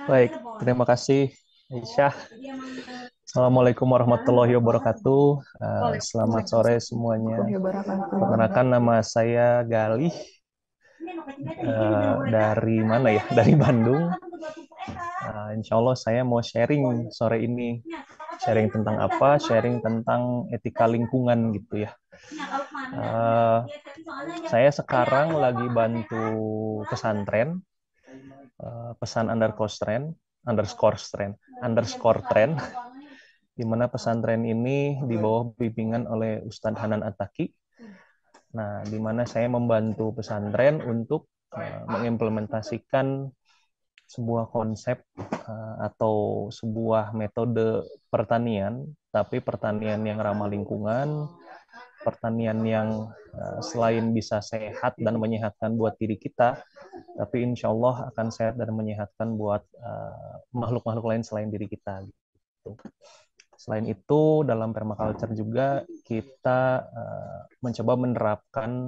Baik, terima kasih Aisyah. Assalamualaikum warahmatullahi wabarakatuh. Selamat sore semuanya. Warahmatullahi wabarakatuh. Perkenalkan nama saya Galih. Dari mana ya? Dari Bandung. Insya Allah saya mau sharing sore ini. Sharing tentang apa? Sharing tentang etika lingkungan gitu ya. Eh, saya sekarang lagi bantu pesantren, pesan underscore trend, di mana pesantren ini di bawah bimbingan oleh Ustadz Hanan Attaqi. Nah, di mana saya membantu pesantren untuk mengimplementasikan sebuah konsep atau sebuah metode pertanian, tapi pertanian yang ramah lingkungan, pertanian yang selain bisa sehat dan menyehatkan buat diri kita, tapi insya Allah akan sehat dan menyehatkan buat makhluk-makhluk lain selain diri kita. Gitu. Selain itu, dalam permaculture juga kita mencoba menerapkan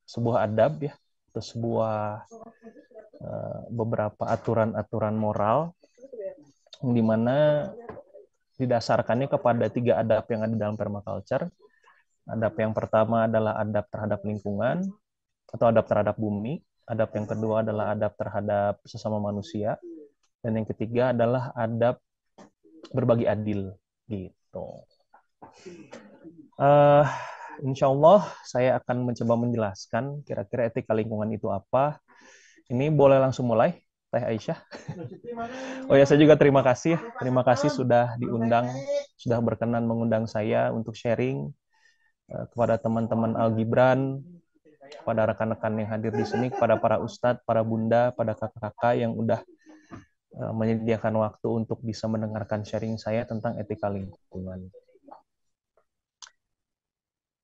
sebuah adab ya, atau sebuah beberapa aturan-aturan moral, di mana didasarkannya kepada 3 adab yang ada dalam permaculture. Adab yang pertama adalah adab terhadap lingkungan atau adab terhadap bumi. Adab yang kedua adalah adab terhadap sesama manusia. Dan yang ketiga adalah adab berbagi adil gitu. Uh, Insya Allah saya akan mencoba menjelaskan kira-kira etika lingkungan itu apa. Ini boleh langsung mulai, Teh Aisyah. Oh ya, saya juga terima kasih. Terima kasih sudah diundang, sudah berkenan mengundang saya untuk sharing kepada teman-teman Al Gibran, kepada rekan-rekan yang hadir di sini, kepada para ustadz, para bunda, pada kakak-kakak yang udah menyediakan waktu untuk bisa mendengarkan sharing saya tentang etika lingkungan.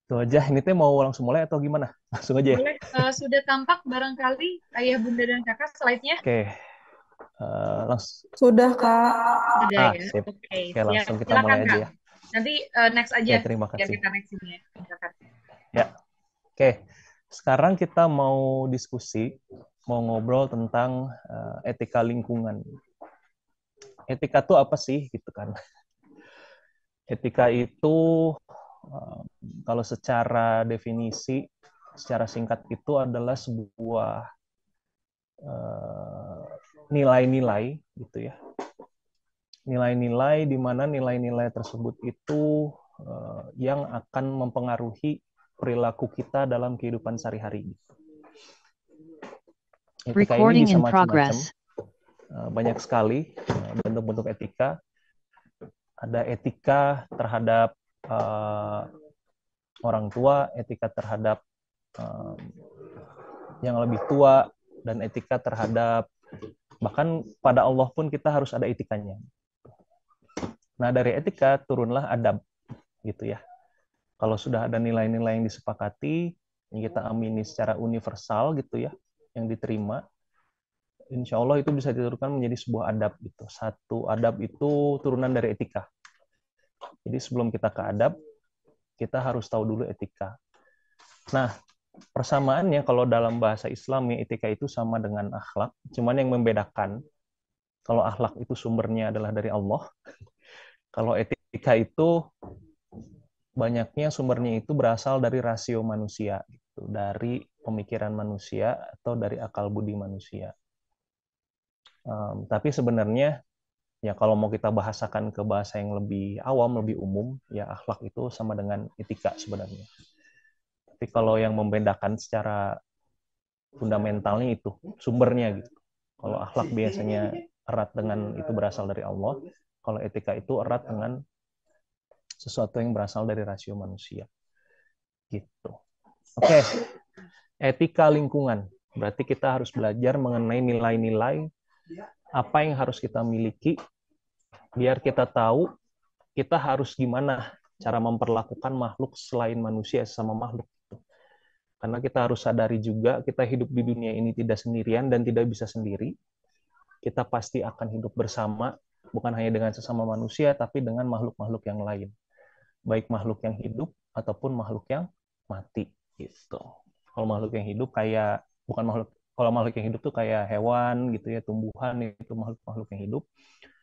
Itu aja. Ini teh mau langsung mulai atau gimana? Langsung aja ya. Boleh, sudah tampak barangkali ayah, bunda, dan kakak slide-nya? Oke, langsung. Sudah, Kak. Sudah Ah, ya. sip. Oke, Oke, siap. langsung kita Silakan, mulai aja Kak. ya. Nanti next aja Oke, terima biar kasih. kita next-nya. Silakan. Ya, oke. Sekarang kita mau diskusi, mau ngobrol tentang etika lingkungan. Etika itu apa sih, gitu kan? Etika itu eh, kalau secara definisi, secara singkat itu adalah sebuah nilai-nilai gitu ya. Nilai-nilai di mana nilai-nilai tersebut itu yang akan mempengaruhi perilaku kita dalam kehidupan sehari-hari. Etika ini Recording bisa in macam-macam, progress. banyak sekali bentuk-bentuk etika. Ada etika terhadap orang tua, etika terhadap yang lebih tua, dan etika terhadap bahkan pada Allah pun kita harus ada etikanya. Nah, dari etika turunlah adab gitu ya. Kalau sudah ada nilai-nilai yang disepakati, yang kita amini secara universal gitu ya, yang diterima, insya Allah itu bisa diturunkan menjadi sebuah adab gitu. Satu adab itu turunan dari etika. Jadi sebelum kita ke adab, kita harus tahu dulu etika. Nah, persamaannya kalau dalam bahasa Islam ya, etika itu sama dengan akhlak. Cuman yang membedakan, kalau akhlak itu sumbernya adalah dari Allah, kalau etika itu banyaknya sumbernya itu berasal dari rasio manusia, gitu, dari pemikiran manusia atau dari akal budi manusia. Tapi sebenarnya ya kalau mau kita bahasakan ke bahasa yang lebih awam, lebih umum, ya akhlak itu sama dengan etika sebenarnya. Tapi kalau yang membedakan secara fundamentalnya itu sumbernya gitu. Kalau akhlak biasanya erat dengan itu berasal dari Allah, kalau etika itu erat dengan sesuatu yang berasal dari rasio manusia. Gitu. Oke, etika lingkungan. Berarti kita harus belajar mengenai nilai-nilai apa yang harus kita miliki biar kita tahu kita harus gimana cara memperlakukan makhluk selain manusia sama makhluk. Karena kita harus sadari juga kita hidup di dunia ini tidak sendirian dan tidak bisa sendiri. Kita pasti akan hidup bersama, bukan hanya dengan sesama manusia, tapi dengan makhluk-makhluk yang lain. Baik makhluk yang hidup ataupun makhluk yang mati. Gitu. Kalau makhluk yang hidup kayak, bukan makhluk Kalau makhluk yang hidup tuh kayak hewan gitu ya, tumbuhan itu makhluk-makhluk yang hidup.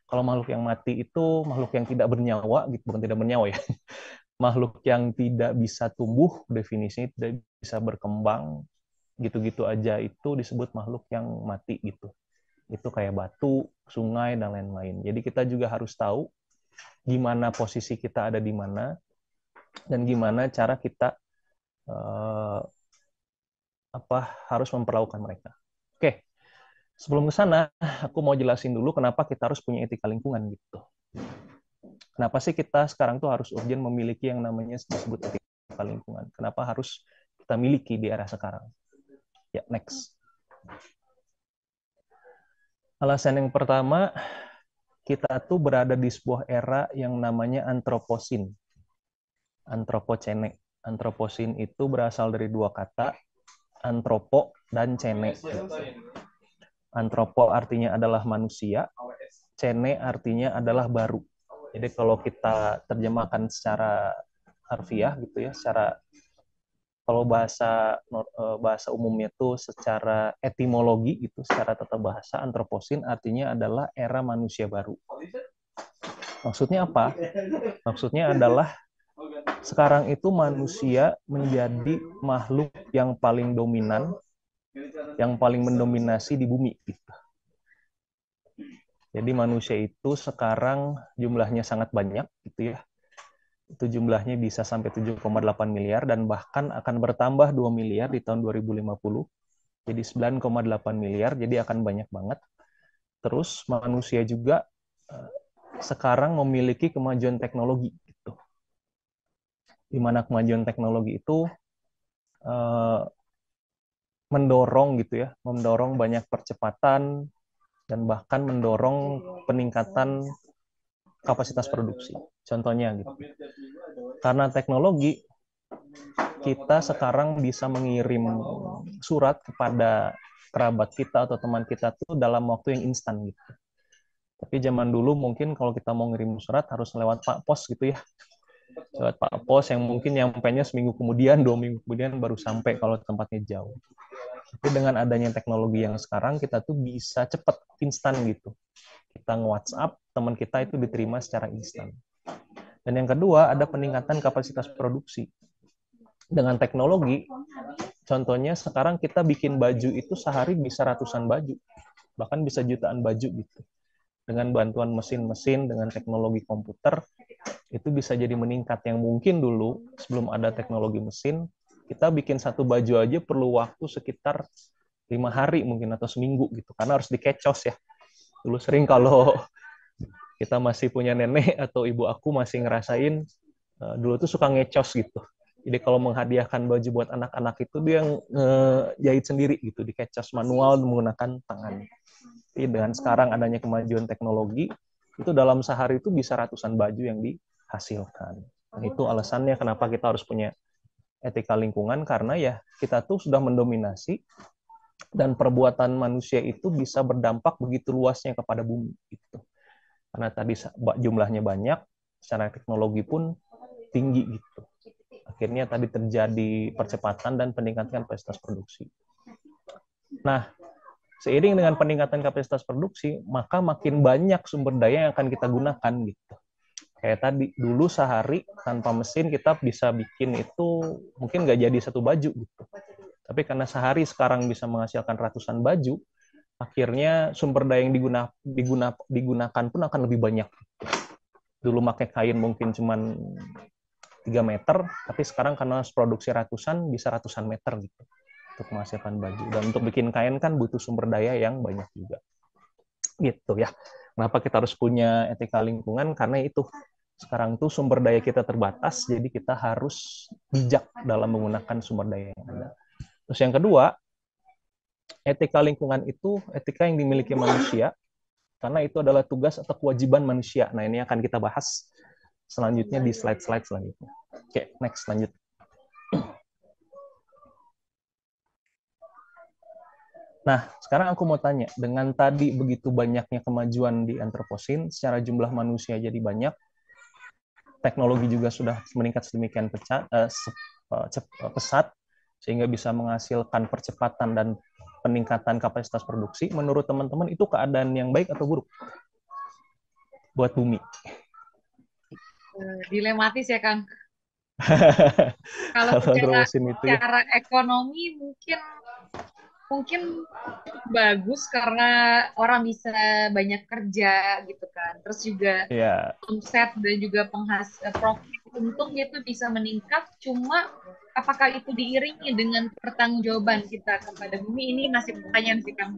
Kalau makhluk yang mati itu makhluk yang tidak bernyawa, gitu, bukan tidak bernyawa ya. Makhluk yang tidak bisa tumbuh, definisinya tidak bisa berkembang, gitu-gitu aja itu disebut makhluk yang mati gitu. Itu kayak batu, sungai, dan lain-lain. Jadi kita juga harus tahu gimana posisi kita ada di mana, dan gimana cara kita eh, harus memperlakukan mereka. Oke, sebelum ke sana, aku mau jelasin dulu kenapa kita harus punya etika lingkungan gitu. Kenapa sih kita sekarang tuh harus urgent memiliki yang namanya disebut etika lingkungan? Kenapa harus kita miliki di era sekarang? Ya, next. Alasan yang pertama, kita tuh berada di sebuah era yang namanya antroposin. Antropocene. Antroposin itu berasal dari dua kata, antropo dan cene. Antropo artinya adalah manusia, cene artinya adalah baru. Jadi kalau kita terjemahkan secara harfiah gitu ya, secara kalau bahasa umumnya itu secara etimologi itu secara tata bahasa antroposin artinya adalah era manusia baru. Maksudnya apa? Maksudnya adalah sekarang itu manusia menjadi makhluk yang paling dominan, yang paling mendominasi di bumi. Jadi manusia itu sekarang jumlahnya sangat banyak, gitu ya. Itu jumlahnya bisa sampai 7,8 miliar dan bahkan akan bertambah 2 miliar di tahun 2050. Jadi 9,8 miliar, jadi akan banyak banget. Terus manusia juga sekarang memiliki kemajuan teknologi, gitu. Di mana kemajuan teknologi itu mendorong gitu ya, mendorong banyak percepatan dan bahkan mendorong peningkatan kapasitas produksi. Contohnya gitu. Karena teknologi kita sekarang bisa mengirim surat kepada kerabat kita atau teman kita tuh dalam waktu yang instan gitu. Tapi zaman dulu mungkin kalau kita mau ngirim surat harus lewat Pak Pos gitu ya. Lewat Pak Pos yang mungkin nyampainya seminggu kemudian, 2 minggu kemudian baru sampai kalau tempatnya jauh. Tapi dengan adanya teknologi yang sekarang kita tuh bisa cepat, instan gitu. Kita nge-WhatsApp, teman kita itu diterima secara instan. Dan yang kedua ada peningkatan kapasitas produksi. Dengan teknologi, contohnya sekarang kita bikin baju itu sehari bisa ratusan baju, bahkan bisa jutaan baju gitu. Dengan bantuan mesin-mesin, dengan teknologi komputer, itu bisa jadi meningkat yang mungkin dulu sebelum ada teknologi mesin, kita bikin satu baju aja perlu waktu sekitar 5 hari mungkin atau seminggu gitu, karena harus dikecos ya. Dulu sering kalau kita masih punya nenek atau ibu aku masih ngerasain, dulu tuh suka ngecos gitu. Jadi kalau menghadiahkan baju buat anak-anak itu dia jahit sendiri gitu, dikecas manual menggunakan tangan. Jadi dengan sekarang adanya kemajuan teknologi, itu dalam sehari itu bisa ratusan baju yang dihasilkan. Dan itu alasannya kenapa kita harus punya etika lingkungan, karena ya kita tuh sudah mendominasi dan perbuatan manusia itu bisa berdampak begitu luasnya kepada bumi. Gitu. Karena tadi jumlahnya banyak, secara teknologi pun tinggi gitu. Akhirnya tadi terjadi percepatan dan peningkatan kapasitas produksi. Nah, seiring dengan peningkatan kapasitas produksi, maka makin banyak sumber daya yang akan kita gunakan gitu. Kayak tadi, dulu sehari tanpa mesin kita bisa bikin itu mungkin nggak jadi satu baju gitu. Tapi karena sehari sekarang bisa menghasilkan ratusan baju, akhirnya sumber daya yang digunakan pun akan lebih banyak. Dulu pakai kain mungkin cuma 3 meter, tapi sekarang karena produksi ratusan, bisa ratusan meter gitu untuk menghasilkan baju. Dan untuk bikin kain kan butuh sumber daya yang banyak juga. Gitu ya. Kenapa kita harus punya etika lingkungan? Karena itu, sekarang tuh sumber daya kita terbatas, jadi kita harus bijak dalam menggunakan sumber daya yang ada. Terus yang kedua, etika lingkungan itu etika yang dimiliki manusia, karena itu adalah tugas atau kewajiban manusia. Nah, ini akan kita bahas selanjutnya di slide-slide selanjutnya. Oke, next, lanjut. Nah, sekarang aku mau tanya, dengan tadi begitu banyaknya kemajuan di antroposin, secara jumlah manusia jadi banyak, teknologi juga sudah meningkat sedemikian pesat, sehingga bisa menghasilkan percepatan dan peningkatan kapasitas produksi, menurut teman-teman itu keadaan yang baik atau buruk buat bumi? Dilematis ya, Kang. Kalau Kalau secara terusin itu ya. secara ekonomi mungkin mungkin bagus karena orang bisa banyak kerja gitu kan. Terus juga Ya, omset dan juga profit untungnya itu bisa meningkat. Cuma apakah itu diiringi dengan pertanggungjawaban kita kepada bumi ini masih pertanyaan sih Kang.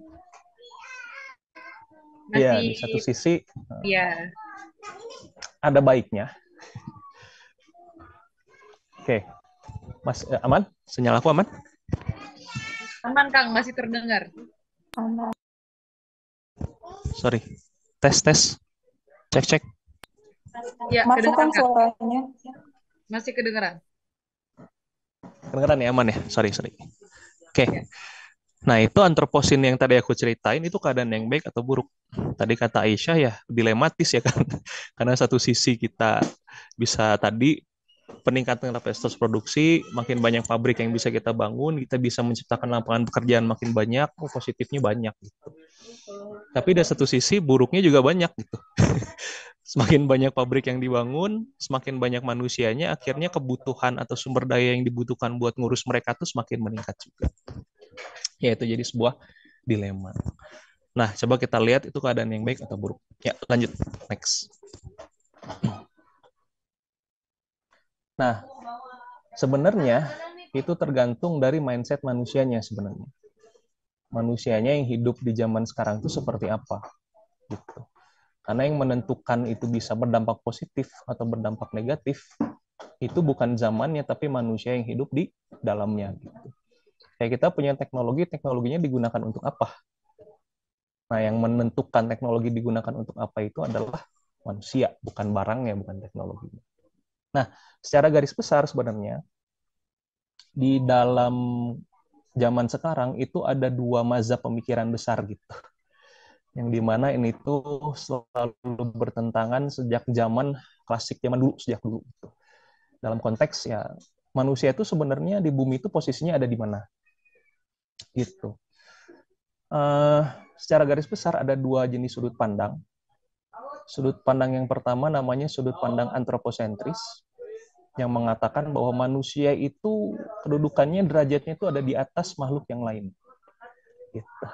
ya Masih di satu sisi ya ada baiknya. Oke, Mas aman? Sinyal aku aman? aman Kang, masih terdengar. Sorry. Tes tes. Cek cek. Ya, Masuk kedengaran kan Kang. suaranya? Masih kedengaran. Kedengeran ya, aman ya? Sorry sorry. Oke. Ya. Nah, itu antroposin yang tadi aku ceritain itu keadaan yang baik atau buruk. Tadi kata Aisyah ya dilematis ya kan. Karena satu sisi kita bisa tadi peningkatan kapasitas produksi, makin banyak pabrik yang bisa kita bangun, kita bisa menciptakan lapangan pekerjaan makin banyak, positifnya banyak gitu. Tapi dari satu sisi buruknya juga banyak gitu. Semakin banyak pabrik yang dibangun, semakin banyak manusianya, akhirnya kebutuhan atau sumber daya yang dibutuhkan buat ngurus mereka tuh semakin meningkat juga. Ya itu jadi sebuah dilema. Nah, coba kita lihat itu keadaan yang baik atau buruk. Ya, lanjut. Next. Nah, sebenarnya itu tergantung dari mindset manusianya sebenarnya. Manusianya yang hidup di zaman sekarang itu seperti apa gitu. Karena yang menentukan itu bisa berdampak positif atau berdampak negatif itu bukan zamannya tapi manusia yang hidup di dalamnya gitu. Kayak kita punya teknologi, teknologinya digunakan untuk apa? Nah, yang menentukan teknologi digunakan untuk apa itu adalah manusia, bukan barangnya, bukan teknologinya. Nah, secara garis besar sebenarnya di dalam zaman sekarang itu ada dua mazhab pemikiran besar gitu. Yang dimana ini tuh selalu bertentangan sejak zaman klasik, zaman dulu, sejak dulu. Gitu. Dalam konteks ya, manusia itu sebenarnya di bumi itu posisinya ada di mana? Gitu. Secara garis besar ada dua jenis sudut pandang. Sudut pandang yang pertama namanya sudut pandang antroposentris, yang mengatakan bahwa manusia itu kedudukannya, derajatnya itu ada di atas makhluk yang lain. Gitu.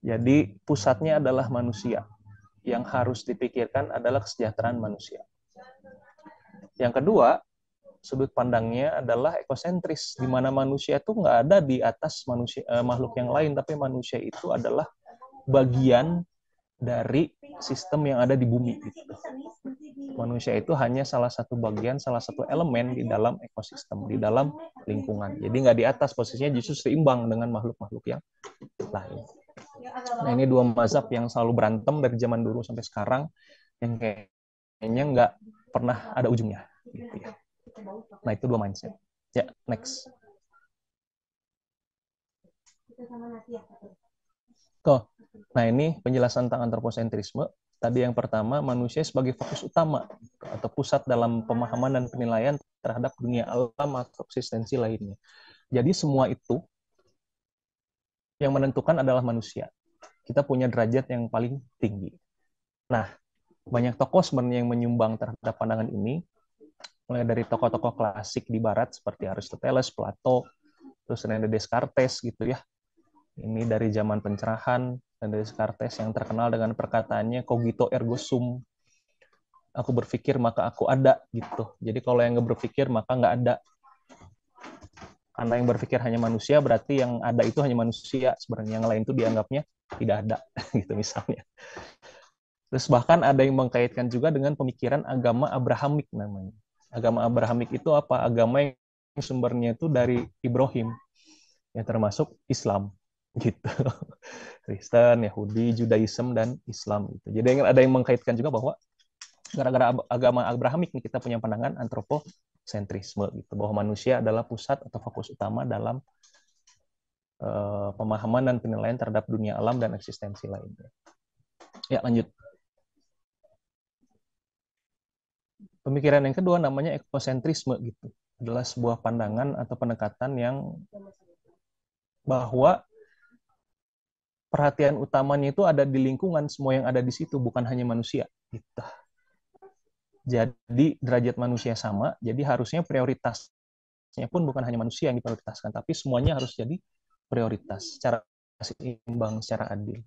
Jadi pusatnya adalah manusia. Yang harus dipikirkan adalah kesejahteraan manusia. Yang kedua, sudut pandangnya adalah ekosentris, di mana manusia itu nggak ada di atas makhluk yang lain, tapi manusia itu adalah bagian dari sistem yang ada di bumi. Gitu. Manusia itu hanya salah satu bagian, salah satu elemen di dalam ekosistem, di dalam lingkungan. Jadi nggak di atas, posisinya justru seimbang dengan makhluk-makhluk yang lain. Nah, ini dua mazhab yang selalu berantem dari zaman dulu sampai sekarang, yang kayaknya nggak pernah ada ujungnya. Gitu ya. Nah, itu dua mindset. Ya, next. Nah, ini penjelasan tentang antroposentrisme. Tadi yang pertama, manusia sebagai fokus utama atau pusat dalam pemahaman dan penilaian terhadap dunia alam atau eksistensi lainnya. Jadi semua itu yang menentukan adalah manusia. Kita punya derajat yang paling tinggi. Nah, banyak tokoh sebenarnya yang menyumbang terhadap pandangan ini, mulai dari tokoh-tokoh klasik di barat seperti Aristoteles, Plato, terus René Descartes gitu ya. Ini dari zaman pencerahan, dan Descartes yang terkenal dengan perkataannya cogito ergo sum. Aku berpikir maka aku ada gitu. Jadi kalau yang nggak berpikir maka nggak ada. Karena yang berpikir hanya manusia, berarti yang ada itu hanya manusia. Sebenarnya yang lain itu dianggapnya tidak ada gitu misalnya. Terus bahkan ada yang mengkaitkan juga dengan pemikiran agama Abrahamik namanya. Agama Abrahamik itu apa? Agama yang sumbernya itu dari Ibrahim, ya termasuk Islam gitu. Kristen, Yahudi, Judaism, dan Islam gitu. Jadi ada yang mengkaitkan juga bahwa gara-gara agama Abrahamik nih kita punya pandangan antroposentrisme gitu, bahwa manusia adalah pusat atau fokus utama dalam pemahaman dan penilaian terhadap dunia alam dan eksistensi lainnya. Ya, lanjut. Pemikiran yang kedua namanya ekosentrisme gitu. Adalah sebuah pandangan atau pendekatan yang bahwa perhatian utamanya itu ada di lingkungan, semua yang ada di situ, bukan hanya manusia. Gitu. Jadi derajat manusia sama, jadi harusnya prioritasnya pun bukan hanya manusia yang diprioritaskan, tapi semuanya harus jadi prioritas secara seimbang, secara adil.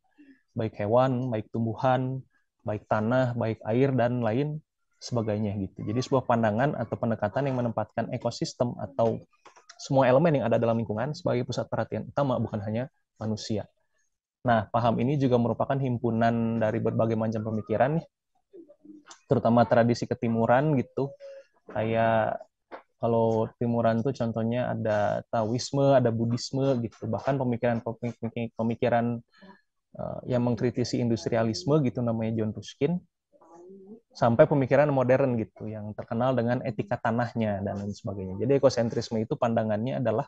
Baik hewan, baik tumbuhan, baik tanah, baik air, dan lain sebagainya gitu. Jadi sebuah pandangan atau pendekatan yang menempatkan ekosistem atau semua elemen yang ada dalam lingkungan sebagai pusat perhatian utama, bukan hanya manusia. Nah, paham ini juga merupakan himpunan dari berbagai macam pemikiran, terutama tradisi ketimuran gitu. Kayak kalau timuran tuh contohnya ada Taoisme, ada Buddhisme gitu. Bahkan pemikiran yang mengkritisi industrialisme gitu namanya John Ruskin, sampai pemikiran modern gitu yang terkenal dengan etika tanahnya dan lain sebagainya. Jadi ekosentrisme itu pandangannya adalah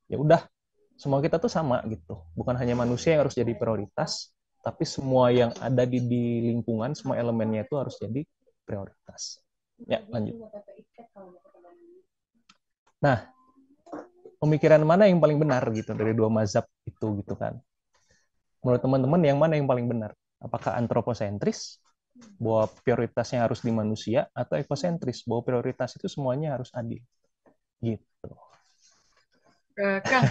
ya udah semua kita tuh sama gitu. Bukan hanya manusia yang harus jadi prioritas, tapi semua yang ada di lingkungan, semua elemennya itu harus jadi prioritas. Ya, lanjut. Nah, pemikiran mana yang paling benar gitu dari dua mazhab itu gitu kan? Menurut teman-teman yang mana yang paling benar? Apakah antroposentris bahwa prioritasnya harus di manusia, atau ekosentris bahwa prioritas itu semuanya harus adil? Gitu. Kang,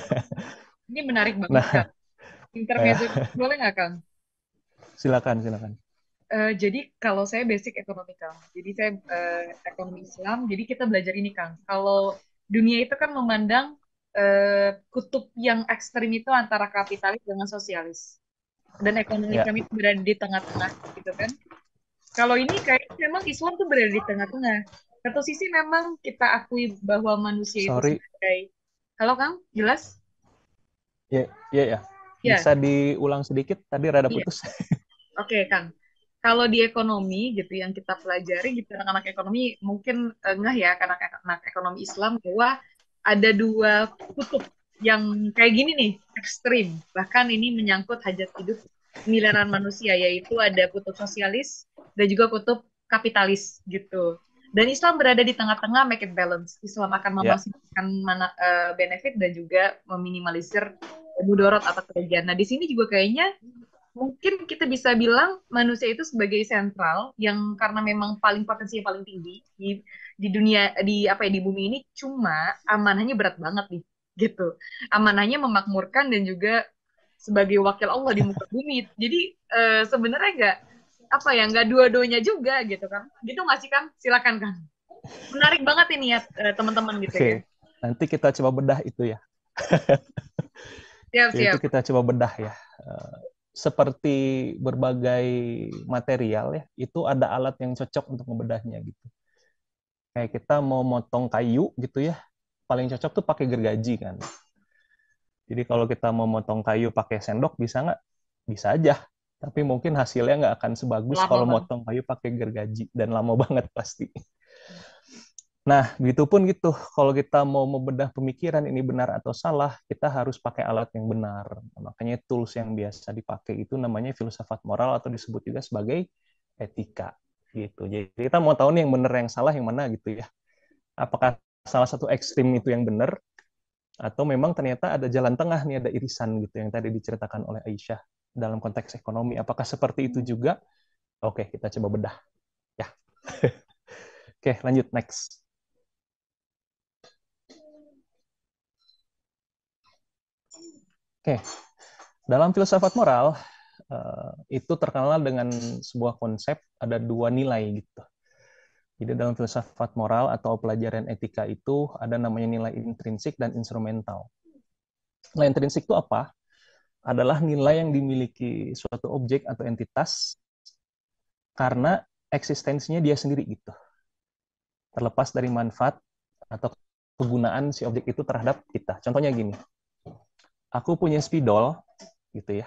ini menarik banget, Nah, Kang. Intermezzo boleh nggak, Kang? silakan. Jadi kalau saya basic ekonomi, Kang. Jadi saya ekonomi Islam. Jadi kita belajar ini, Kang. Kalau dunia itu kan memandang kutub yang ekstrim itu antara kapitalis dengan sosialis. Dan ekonomi Ya, Islam itu berada di tengah-tengah, gitu kan. Kalau ini kayaknya memang Islam tuh berada di tengah-tengah. Satu sisi memang kita akui bahwa manusia itu sorry. sebagai... Halo, Kang? Jelas? Ya. Ya, Bisa diulang sedikit? Tadi rada iya. putus. Oke, Kang. Kalau di ekonomi gitu yang kita pelajari gitu anak-anak ekonomi mungkin ngeh ya karena anak ekonomi Islam bahwa ada dua kutub yang kayak gini nih, ekstrim. Bahkan ini menyangkut hajat hidup miliaran manusia yaitu ada kutub sosialis dan juga kutub kapitalis gitu. Dan Islam berada di tengah-tengah, make it balance. Islam akan Ya, memaksimalkan benefit dan juga meminimalisir mudorot atau kerugian. Nah, di sini juga kayaknya mungkin kita bisa bilang manusia itu sebagai sentral yang karena memang paling potensinya paling tinggi di dunia di apa ya di bumi ini cuma amanahnya berat banget nih gitu. Amanahnya memakmurkan dan juga sebagai wakil Allah di muka bumi. Jadi sebenarnya nggak apa ya nggak dua-duanya juga gitu kan. Gitu nggak sih kan? Silakan kan. Menarik banget ini ya teman-teman gitu ya. oke. Nanti kita coba bedah itu ya. Itu Siap-siap. kita coba bedah ya. Seperti berbagai material ya, itu ada alat yang cocok untuk membedahnya gitu. Kayak kita mau motong kayu gitu ya, paling cocok tuh pakai gergaji kan. Jadi kalau kita mau motong kayu pakai sendok bisa nggak? Bisa aja. Tapi mungkin hasilnya nggak akan sebagus Lama kalau banget. motong kayu pakai gergaji dan lama banget pasti. Nah, begitupun gitu. Kalau kita mau membedah pemikiran ini benar atau salah, kita harus pakai alat yang benar. Makanya tools yang biasa dipakai itu namanya filsafat moral atau disebut juga sebagai etika. Gitu. Jadi kita mau tahu nih yang benar yang salah yang mana gitu ya. Apakah salah satu ekstrim itu yang benar atau memang ternyata ada jalan tengah nih, ada irisan gitu yang tadi diceritakan oleh Aisyah dalam konteks ekonomi. Apakah seperti itu juga? Oke, kita coba bedah. Ya. Oke, lanjut next. Oke, dalam filsafat moral itu terkenal dengan sebuah konsep ada dua nilai gitu. Jadi dalam filsafat moral atau pelajaran etika itu ada namanya nilai intrinsik dan instrumental. Nilai intrinsik itu apa? Adalah nilai yang dimiliki suatu objek atau entitas karena eksistensinya dia sendiri gitu. Terlepas dari manfaat atau kegunaan si objek itu terhadap kita. Contohnya gini, aku punya spidol gitu ya.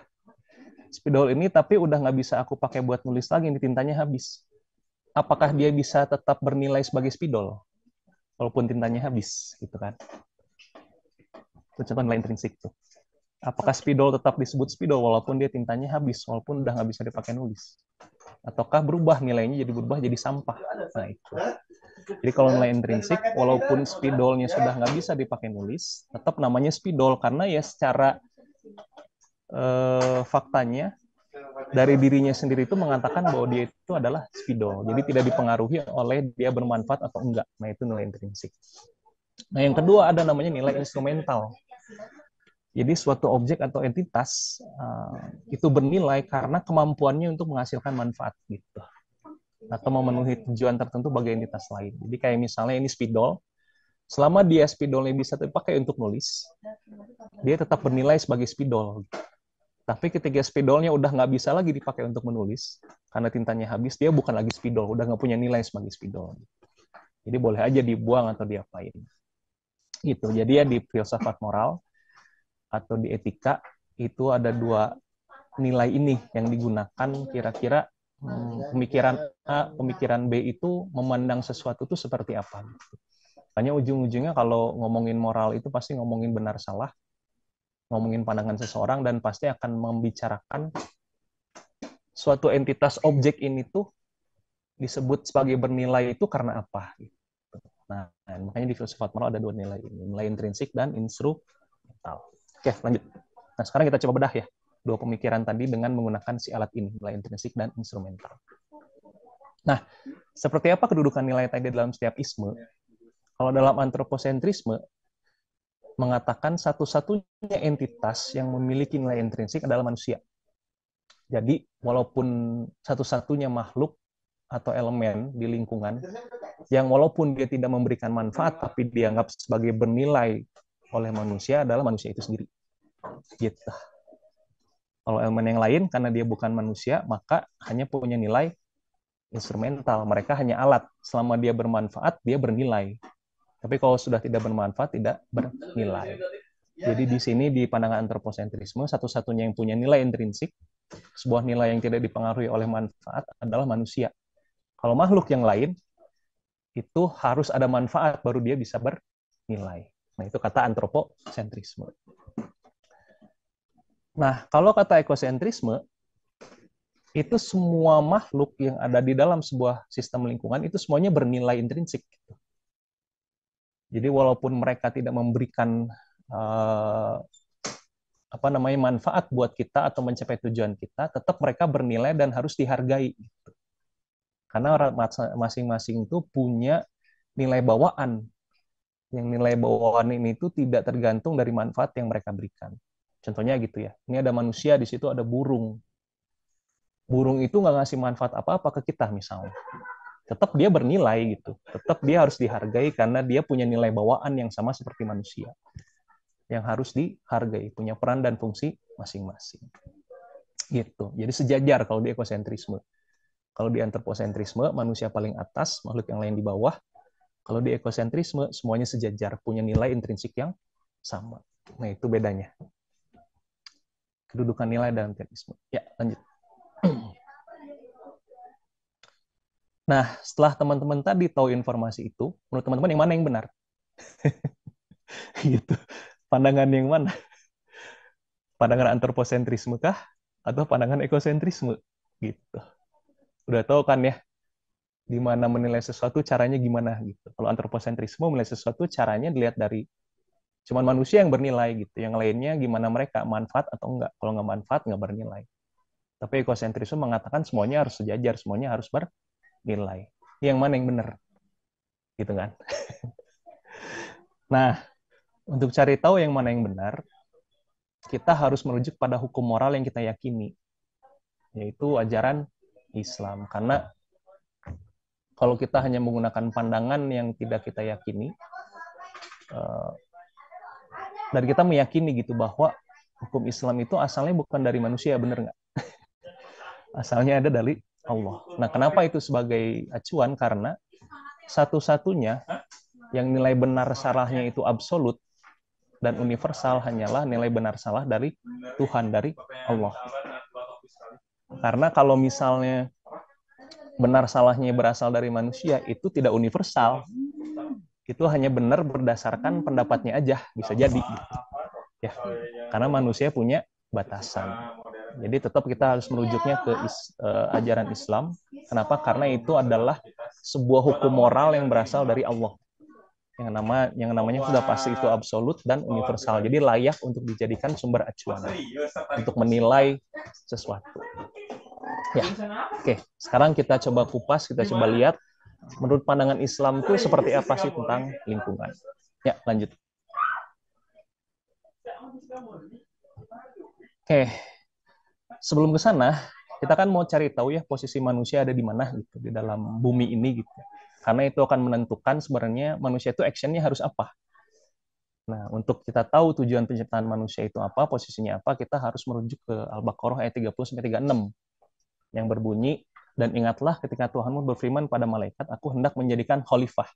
Spidol ini tapi udah nggak bisa aku pakai buat nulis lagi, ini tintanya habis. Apakah dia bisa tetap bernilai sebagai spidol walaupun tintanya habis gitu kan? Itu contoh nilai intrinsik tuh. Apakah spidol tetap disebut spidol walaupun dia tintanya habis, walaupun udah nggak bisa dipakai nulis? Ataukah berubah nilainya jadi berubah jadi sampah? Nah itu. Jadi kalau nilai intrinsik, walaupun spidolnya sudah nggak bisa dipakai nulis, tetap namanya spidol karena ya secara faktanya dari dirinya sendiri itu mengatakan bahwa dia itu adalah spidol. Jadi tidak dipengaruhi oleh dia bermanfaat atau enggak. Nah, itu nilai intrinsik. Nah, yang kedua ada namanya nilai instrumental. Jadi suatu objek atau entitas itu bernilai karena kemampuannya untuk menghasilkan manfaat gitu. Atau memenuhi tujuan tertentu bagi entitas lain. Jadi kayak misalnya ini spidol, selama dia spidolnya bisa dipakai untuk nulis, dia tetap bernilai sebagai spidol. Tapi ketika spidolnya udah nggak bisa lagi dipakai untuk menulis, karena tintanya habis, dia bukan lagi spidol, udah nggak punya nilai sebagai spidol. Jadi boleh aja dibuang atau diapain. Gitu. Jadi ya di filsafat moral atau di etika itu ada dua nilai ini yang digunakan kira-kira pemikiran A, pemikiran B itu memandang sesuatu itu seperti apa. Hanya ujung-ujungnya kalau ngomongin moral itu pasti ngomongin benar salah, ngomongin pandangan seseorang, dan pasti akan membicarakan suatu entitas objek ini tuh disebut sebagai bernilai itu karena apa. Nah, makanya di filsafat moral ada dua nilai ini, nilai intrinsik dan instrumental. Oke, lanjut. Nah, sekarang kita coba bedah ya, dua pemikiran tadi dengan menggunakan si alat ini, nilai intrinsik dan instrumental. Nah, seperti apa kedudukan nilai tadi dalam setiap isme? Kalau dalam antroposentrisme, mengatakan satu-satunya entitas yang memiliki nilai intrinsik adalah manusia. Jadi, walaupun satu-satunya makhluk atau elemen di lingkungan yang walaupun dia tidak memberikan manfaat, tapi dianggap sebagai bernilai oleh manusia adalah manusia itu sendiri. Gitu. Kalau elemen yang lain, karena dia bukan manusia, maka hanya punya nilai instrumental. Mereka hanya alat. Selama dia bermanfaat, dia bernilai. Tapi kalau sudah tidak bermanfaat, tidak bernilai. Jadi di sini di pandangan antroposentrisme, satu-satunya yang punya nilai intrinsik, sebuah nilai yang tidak dipengaruhi oleh manfaat adalah manusia. Kalau makhluk yang lain, itu harus ada manfaat baru dia bisa bernilai. Nah, itu kata antroposentrisme. Nah, kalau kata ekosentrisme, itu semua makhluk yang ada di dalam sebuah sistem lingkungan itu semuanya bernilai intrinsik. Jadi walaupun mereka tidak memberikan manfaat buat kita atau mencapai tujuan kita, tetap mereka bernilai dan harus dihargai. Karena masing-masing itu punya nilai bawaan. Yang nilai bawaan ini itu tidak tergantung dari manfaat yang mereka berikan. Contohnya gitu ya. Ini ada manusia, di situ ada burung. Burung itu nggak ngasih manfaat apa-apa ke kita misalnya. Tetap dia bernilai gitu. Tetap dia harus dihargai karena dia punya nilai bawaan yang sama seperti manusia. Yang harus dihargai, punya peran dan fungsi masing-masing. Gitu. Jadi sejajar kalau di ekosentrisme. Kalau di antroposentrisme, manusia paling atas, makhluk yang lain di bawah. Kalau di ekosentrisme, semuanya sejajar, punya nilai intrinsik yang sama. Nah, itu bedanya. Kedudukan nilai dalam teisme. Ya, lanjut. Nah, setelah teman-teman tadi tahu informasi itu, menurut teman-teman yang mana yang benar? Gitu. Pandangan yang mana? Pandangan antroposentrisme kah? Atau pandangan ekosentrisme? Gitu. Udah tahu kan ya, di mana menilai sesuatu caranya gimana gitu. Kalau antroposentrisme menilai sesuatu caranya dilihat dari cuman manusia yang bernilai gitu. Yang lainnya gimana mereka, manfaat atau enggak. Kalau nggak manfaat, nggak bernilai. Tapi ekosentrisme mengatakan semuanya harus sejajar, semuanya harus bernilai. Yang mana yang benar? Gitu kan. Nah, untuk cari tahu yang mana yang benar, kita harus merujuk pada hukum moral yang kita yakini, yaitu ajaran Islam. Karena kalau kita hanya menggunakan pandangan yang tidak kita yakini, dan kita meyakini gitu bahwa hukum Islam itu asalnya bukan dari manusia, benar nggak? Asalnya ada dari Allah. Nah, kenapa itu sebagai acuan? Karena satu-satunya yang nilai benar salahnya itu absolut dan universal hanyalah nilai benar salah dari Tuhan, dari Allah. Karena kalau misalnya benar salahnya berasal dari manusia, itu tidak universal. Itu hanya benar berdasarkan pendapatnya aja, bisa jadi. Gitu. Ya, karena manusia punya batasan. Jadi tetap kita harus merujuknya ke ajaran Islam. Kenapa? Karena itu adalah sebuah hukum moral yang berasal dari Allah. yang namanya sudah pasti itu absolut dan universal. Jadi layak untuk dijadikan sumber acuan untuk menilai sesuatu. Ya, oke. Sekarang kita coba kupas, kita coba lihat menurut pandangan Islam itu seperti apa sih tentang lingkungan. Ya, lanjut. Oke. Sebelum ke sana, kita kan mau cari tahu ya posisi manusia ada di mana gitu di dalam bumi ini gitu. Karena itu akan menentukan sebenarnya manusia itu actionnya harus apa. Nah, untuk kita tahu tujuan penciptaan manusia itu apa, posisinya apa, kita harus merujuk ke Al-Baqarah ayat 30-36 yang berbunyi, dan ingatlah ketika Tuhanmu berfirman pada malaikat, aku hendak menjadikan khalifah.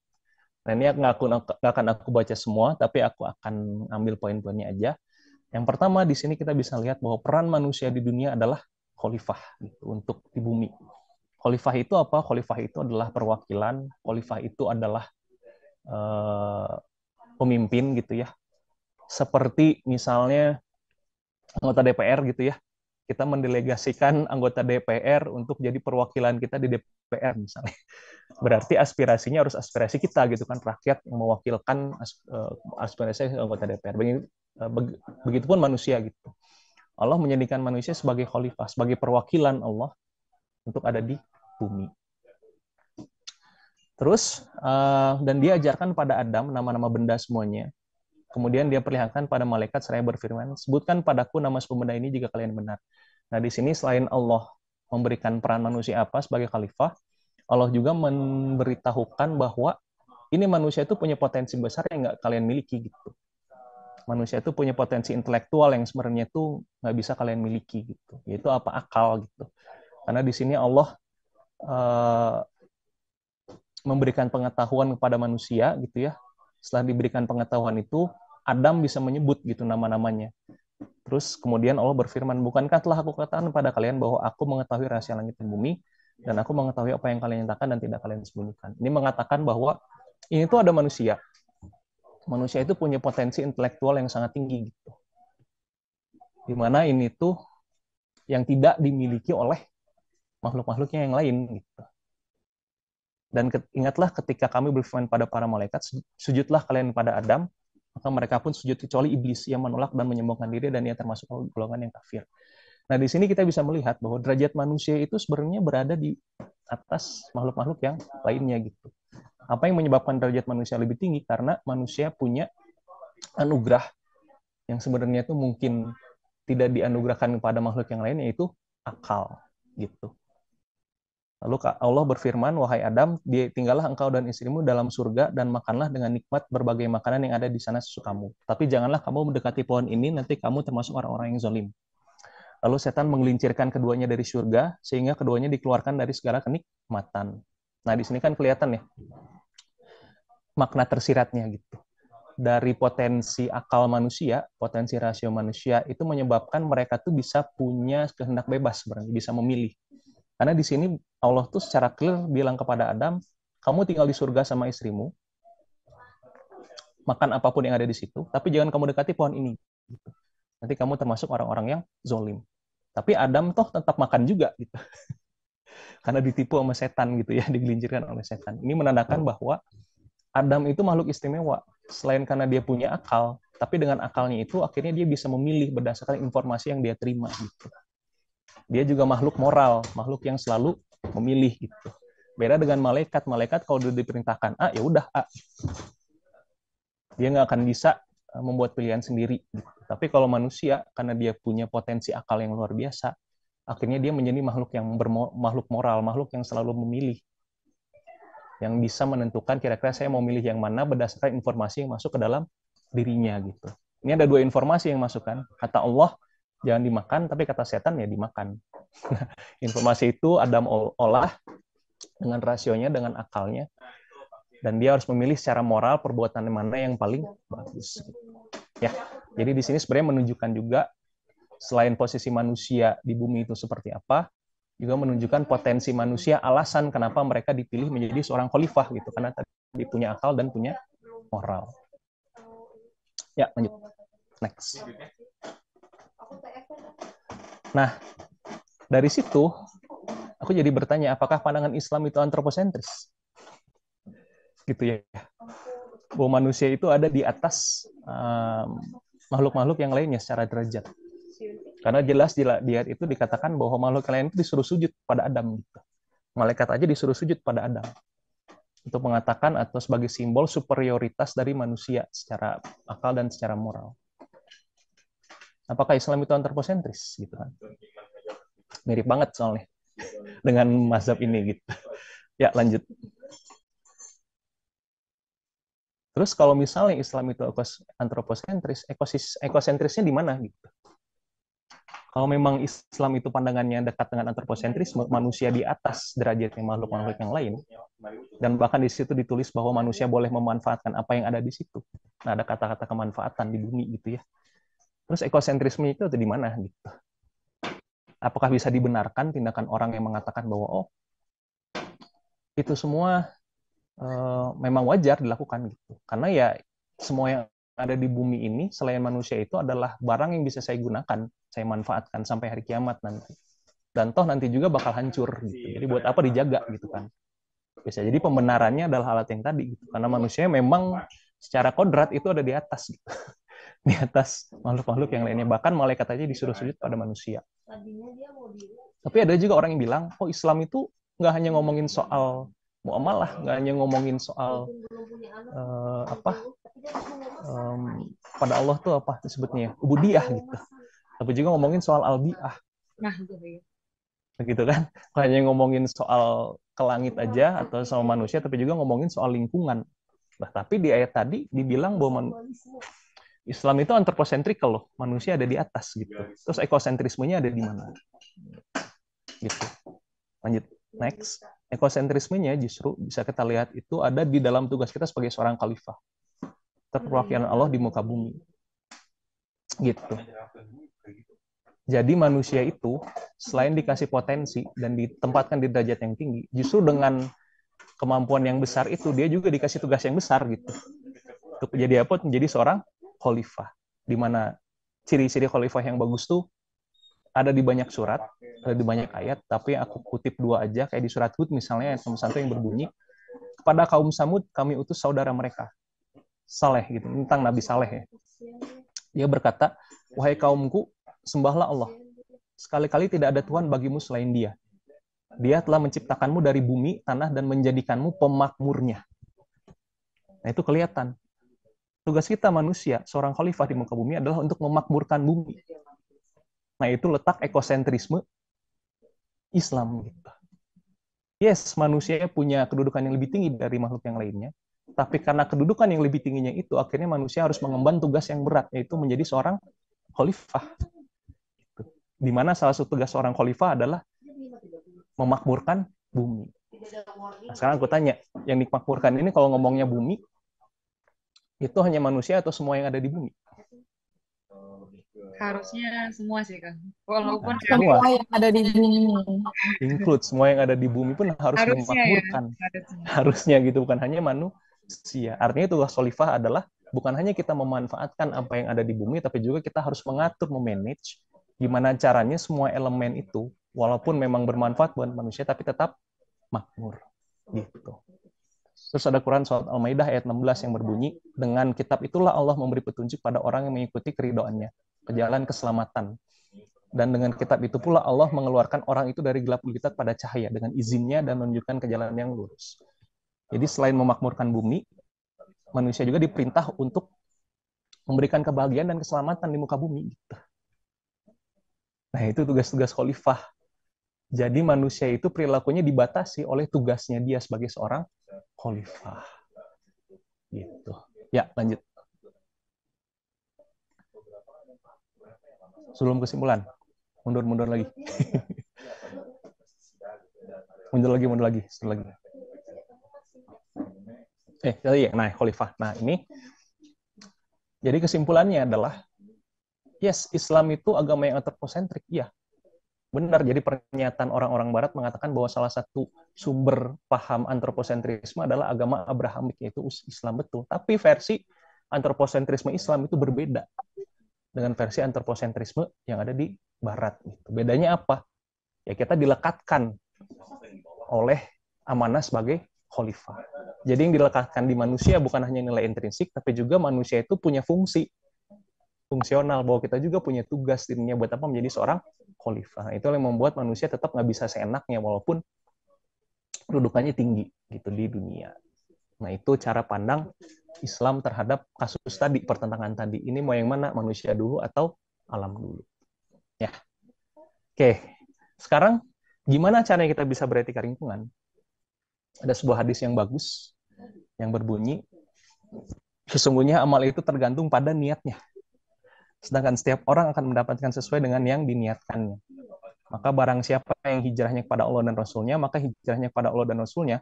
Nah, ini nggak akan aku baca semua, tapi aku akan ambil poin-poinnya aja. Yang pertama, di sini kita bisa lihat bahwa peran manusia di dunia adalah khalifah gitu, untuk di bumi. Khalifah itu apa? Khalifah itu adalah perwakilan, khalifah itu adalah pemimpin gitu ya. Seperti misalnya anggota DPR gitu ya. Kita mendelegasikan anggota DPR untuk jadi perwakilan kita di DPR misalnya. Berarti aspirasinya harus aspirasi kita gitu kan, rakyat yang mewakilkan aspirasi anggota DPR. Begitupun manusia gitu. Allah menjadikan manusia sebagai khalifah, sebagai perwakilan Allah untuk ada di bumi. Terus dan dia ajarkan pada Adam nama-nama benda semuanya. Kemudian dia perlihatkan pada malaikat seraya berfirman, sebutkan padaku nama benda ini jika kalian benar. Nah, di sini selain Allah memberikan peran manusia apa sebagai khalifah, Allah juga memberitahukan bahwa ini manusia itu punya potensi besar yang nggak kalian miliki gitu. Manusia itu punya potensi intelektual yang sebenarnya itu nggak bisa kalian miliki gitu. Yaitu apa? Akal gitu. Karena di sini Allah memberikan pengetahuan kepada manusia gitu ya. Setelah diberikan pengetahuan itu, Adam bisa menyebut gitu nama-namanya. Terus kemudian Allah berfirman, bukankah telah aku katakan kepada kalian bahwa aku mengetahui rahasia langit dan bumi, dan aku mengetahui apa yang kalian nyatakan dan tidak kalian sembunyikan. Ini mengatakan bahwa ini tuh ada manusia. Manusia itu punya potensi intelektual yang sangat tinggi gitu. Di mana ini tuh yang tidak dimiliki oleh makhluk-makhluknya yang lain gitu. Dan ingatlah ketika kami berfirman pada para malaikat, sujudlah kalian pada Adam, maka mereka pun sujud kecuali iblis yang menolak dan menyombongkan diri dan ia termasuk golongan yang kafir. Nah, di sini kita bisa melihat bahwa derajat manusia itu sebenarnya berada di atas makhluk-makhluk yang lainnya gitu. Apa yang menyebabkan derajat manusia lebih tinggi? Karena manusia punya anugerah yang sebenarnya itu mungkin tidak dianugerahkan kepada makhluk yang lain, yaitu akal gitu. Lalu Allah berfirman, wahai Adam, tinggallah engkau dan istrimu dalam surga dan makanlah dengan nikmat berbagai makanan yang ada di sana sesukamu. Tapi janganlah kamu mendekati pohon ini, nanti kamu termasuk orang-orang yang zalim. Lalu setan menggelincirkan keduanya dari surga, sehingga keduanya dikeluarkan dari segala kenikmatan. Nah, di sini kan kelihatan ya, makna tersiratnya gitu. Dari potensi akal manusia, potensi rasio manusia, itu menyebabkan mereka tuh bisa punya kehendak bebas sebenarnya, bisa memilih. Karena di sini Allah tuh secara clear bilang kepada Adam, kamu tinggal di surga sama istrimu, makan apapun yang ada di situ, tapi jangan kamu dekati pohon ini. Nanti kamu termasuk orang-orang yang zolim. Tapi Adam toh tetap makan juga gitu. Karena ditipu sama setan gitu ya, digelincirkan oleh setan. Ini menandakan bahwa Adam itu makhluk istimewa. Selain karena dia punya akal, tapi dengan akalnya itu akhirnya dia bisa memilih berdasarkan informasi yang dia terima gitu. Dia juga makhluk moral, makhluk yang selalu memilih gitu. Beda dengan malaikat. Malaikat kalau udah diperintahkan A, ya udah A. Dia nggak akan bisa membuat pilihan sendiri. Gitu. Tapi kalau manusia, karena dia punya potensi akal yang luar biasa, akhirnya dia menjadi makhluk yang makhluk moral, makhluk yang selalu memilih. Yang bisa menentukan kira-kira saya mau milih yang mana berdasarkan informasi yang masuk ke dalam dirinya gitu. Ini ada dua informasi yang masuk kan. Kata Allah, jangan dimakan, tapi kata setan ya dimakan. Informasi itu Adam olah dengan rasionya, dengan akalnya, dan dia harus memilih secara moral perbuatan mana yang paling bagus. Ya, jadi di sini sebenarnya menunjukkan juga selain posisi manusia di bumi itu seperti apa, juga menunjukkan potensi manusia, alasan kenapa mereka dipilih menjadi seorang khalifah gitu, karena tadi punya akal dan punya moral. Ya, lanjut. Next. Nah, dari situ aku jadi bertanya, apakah pandangan Islam itu antroposentris? Gitu ya. bahwa manusia itu ada di atas makhluk-makhluk yang lainnya secara derajat. Karena jelas di ayat itu dikatakan bahwa makhluk lain itu disuruh sujud pada Adam. Gitu. Malaikat aja disuruh sujud pada Adam. Untuk mengatakan atau sebagai simbol superioritas dari manusia secara akal dan secara moral. Apakah Islam itu antroposentris? Gitu kan. Mirip banget soalnya dengan mazhab ini gitu. Ya, lanjut. Terus kalau misalnya Islam itu antroposentris, ekosentrisnya di mana gitu? Kalau memang Islam itu pandangannya dekat dengan antroposentrisme, manusia di atas derajatnya makhluk-makhluk yang lain, dan bahkan di situ ditulis bahwa manusia boleh memanfaatkan apa yang ada di situ. Nah, ada kata-kata kemanfaatan di bumi gitu ya. Terus ekosentrisme itu di mana gitu? Apakah bisa dibenarkan tindakan orang yang mengatakan bahwa itu semua memang wajar dilakukan gitu. Karena ya semua yang ada di bumi ini selain manusia itu adalah barang yang bisa saya gunakan, saya manfaatkan sampai hari kiamat nanti. Dan toh nanti juga bakal hancur gitu. Jadi buat apa dijaga gitu kan. Bisa jadi pembenarannya adalah alat yang tadi gitu. Karena manusia memang secara kodrat itu ada di atas gitu. Di atas makhluk-makhluk yang lainnya. Bahkan malaikat aja disuruh sujud pada manusia. Tapi ada juga orang yang bilang, Islam itu nggak hanya ngomongin soal muamalah, nggak hanya ngomongin soal pada Allah tuh apa disebutnya ubudiyah gitu, tapi juga ngomongin soal albiah. Nah, begitu kan, hanya ngomongin soal ke langit aja atau sama manusia, tapi juga ngomongin soal lingkungan. Nah, tapi di ayat tadi dibilang bahwa Islam itu antroposentrik loh, manusia ada di atas gitu. Terus ekosentrismenya ada di mana? Gitu. Lanjut, next. Ekosentrismenya justru bisa kita lihat itu ada di dalam tugas kita sebagai seorang khalifah. Perwakilan Allah di muka bumi. Gitu. Jadi manusia itu selain dikasih potensi dan ditempatkan di derajat yang tinggi, justru dengan kemampuan yang besar itu dia juga dikasih tugas yang besar gitu. Untuk jadi apa? Menjadi seorang khalifah. Di mana ciri-ciri khalifah yang bagus tuh ada di banyak surat, ada di banyak ayat, tapi aku kutip dua aja, kayak di surat Hud misalnya, ayat nomor 1 yang berbunyi, kepada kaum Samud kami utus saudara mereka, Saleh, gitu, tentang Nabi Saleh ya. Dia berkata, wahai kaumku, sembahlah Allah. Sekali-kali tidak ada Tuhan bagimu selain Dia. Dia telah menciptakanmu dari bumi, tanah, dan menjadikanmu pemakmurnya. Nah, itu kelihatan. Tugas kita manusia, seorang khalifah di muka bumi adalah untuk memakmurkan bumi. Nah, itu letak ekosentrisme Islam. Yes, manusia punya kedudukan yang lebih tinggi dari makhluk yang lainnya, tapi karena kedudukan yang lebih tingginya itu, akhirnya manusia harus mengemban tugas yang berat, yaitu menjadi seorang khalifah. Di mana salah satu tugas seorang khalifah adalah memakmurkan bumi. Nah, sekarang aku tanya, yang dimakmurkan ini kalau ngomongnya bumi, itu hanya manusia atau semua yang ada di bumi? Harusnya semua sih, Kang. Walaupun semua yang ada di bumi. Include semua yang ada di bumi pun harus dimakmurkan. Harusnya gitu, bukan hanya manusia. Artinya tugas khalifah adalah bukan hanya kita memanfaatkan apa yang ada di bumi, tapi juga kita harus mengatur, memanage gimana caranya semua elemen itu, walaupun memang bermanfaat buat manusia, tapi tetap makmur. Gitu. Terus ada Quran surat Al-Maidah ayat 16 yang berbunyi, dengan kitab itulah Allah memberi petunjuk pada orang yang mengikuti keridhaannya ke jalan keselamatan. Dan dengan kitab itu pula Allah mengeluarkan orang itu dari gelap gulita pada cahaya dengan izinnya dan menunjukkan ke jalan yang lurus. Jadi selain memakmurkan bumi, manusia juga diperintah untuk memberikan kebahagiaan dan keselamatan di muka bumi. Nah, itu tugas-tugas khalifah. Jadi manusia itu perilakunya dibatasi oleh tugasnya dia sebagai seorang khalifah. Gitu. Ya, lanjut. Sebelum kesimpulan, mundur lagi. mundur lagi, setelah lagi. Nah, khalifah. Nah, ini jadi kesimpulannya adalah yes, Islam itu agama yang antroposentrik. Iya. Benar, jadi pernyataan orang-orang barat mengatakan bahwa salah satu sumber paham antroposentrisme adalah agama Abrahamik, yaitu Islam, betul. Tapi versi antroposentrisme Islam itu berbeda dengan versi antroposentrisme yang ada di barat. Bedanya apa? Ya kita dilekatkan oleh amanah sebagai khalifah. Jadi yang dilekatkan di manusia bukan hanya nilai intrinsik, tapi juga manusia itu punya fungsi fungsional, bahwa kita juga punya tugas di dunia buat apa menjadi seorang khalifah. Itu yang membuat manusia tetap nggak bisa seenaknya walaupun kedudukannya tinggi gitu di dunia. Nah, itu cara pandang Islam terhadap kasus tadi, pertentangan tadi. Ini mau yang mana, manusia dulu atau alam dulu? Ya. Oke. Sekarang gimana caranya kita bisa beretika lingkungan? Ada sebuah hadis yang bagus yang berbunyi, sesungguhnya amal itu tergantung pada niatnya. Sedangkan setiap orang akan mendapatkan sesuai dengan yang diniatkannya. Maka barang siapa yang hijrahnya kepada Allah dan Rasulnya, maka hijrahnya kepada Allah dan Rasulnya,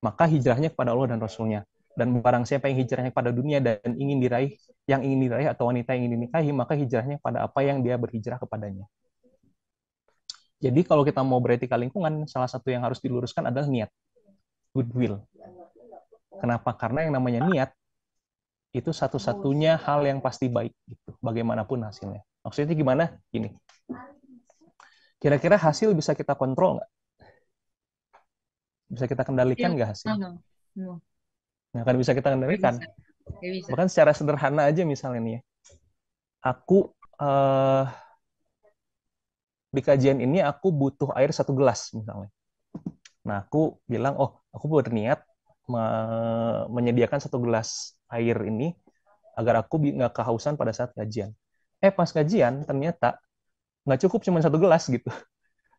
maka hijrahnya kepada Allah dan Rasulnya. Dan barang siapa yang hijrahnya pada dunia dan yang ingin diraih atau wanita yang ingin dinikahi, maka hijrahnya pada apa yang dia berhijrah kepadanya. Jadi kalau kita mau beretika lingkungan, salah satu yang harus diluruskan adalah niat, goodwill. Kenapa? Karena yang namanya niat itu satu-satunya hal yang pasti baik, gitu, bagaimanapun hasilnya. Maksudnya gimana? Gini, kira-kira hasil bisa kita kontrol nggak? Bisa kita kendalikan nggak hasil? Nggak akan bisa kita kendalikan. Bahkan secara sederhana aja misalnya nih ya, aku di kajian ini aku butuh air 1 gelas misalnya. Nah, aku bilang, oh, aku berniat menyediakan 1 gelas air ini agar aku nggak kehausan pada saat kajian. Pas kajian ternyata nggak cukup cuma 1 gelas gitu.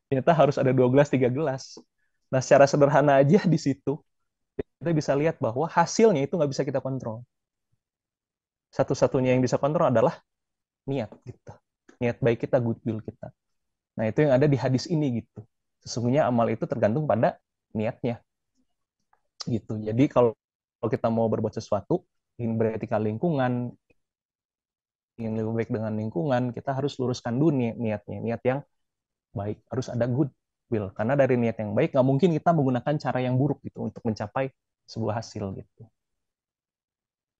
Ternyata harus ada 2 gelas, 3 gelas. Nah, secara sederhana aja di situ kita bisa lihat bahwa hasilnya itu nggak bisa kita kontrol. Satu-satunya yang bisa kontrol adalah niat gitu. Niat baik kita, goodwill kita. Nah, itu yang ada di hadis ini gitu. Sesungguhnya amal itu tergantung pada niatnya. Gitu. Jadi kalau kita mau berbuat sesuatu, ingin beretika lingkungan, ingin lebih baik dengan lingkungan, kita harus luruskan dulu niatnya. Niat yang baik. Harus ada goodwill. Karena dari niat yang baik, nggak mungkin kita menggunakan cara yang buruk gitu untuk mencapai sebuah hasil gitu.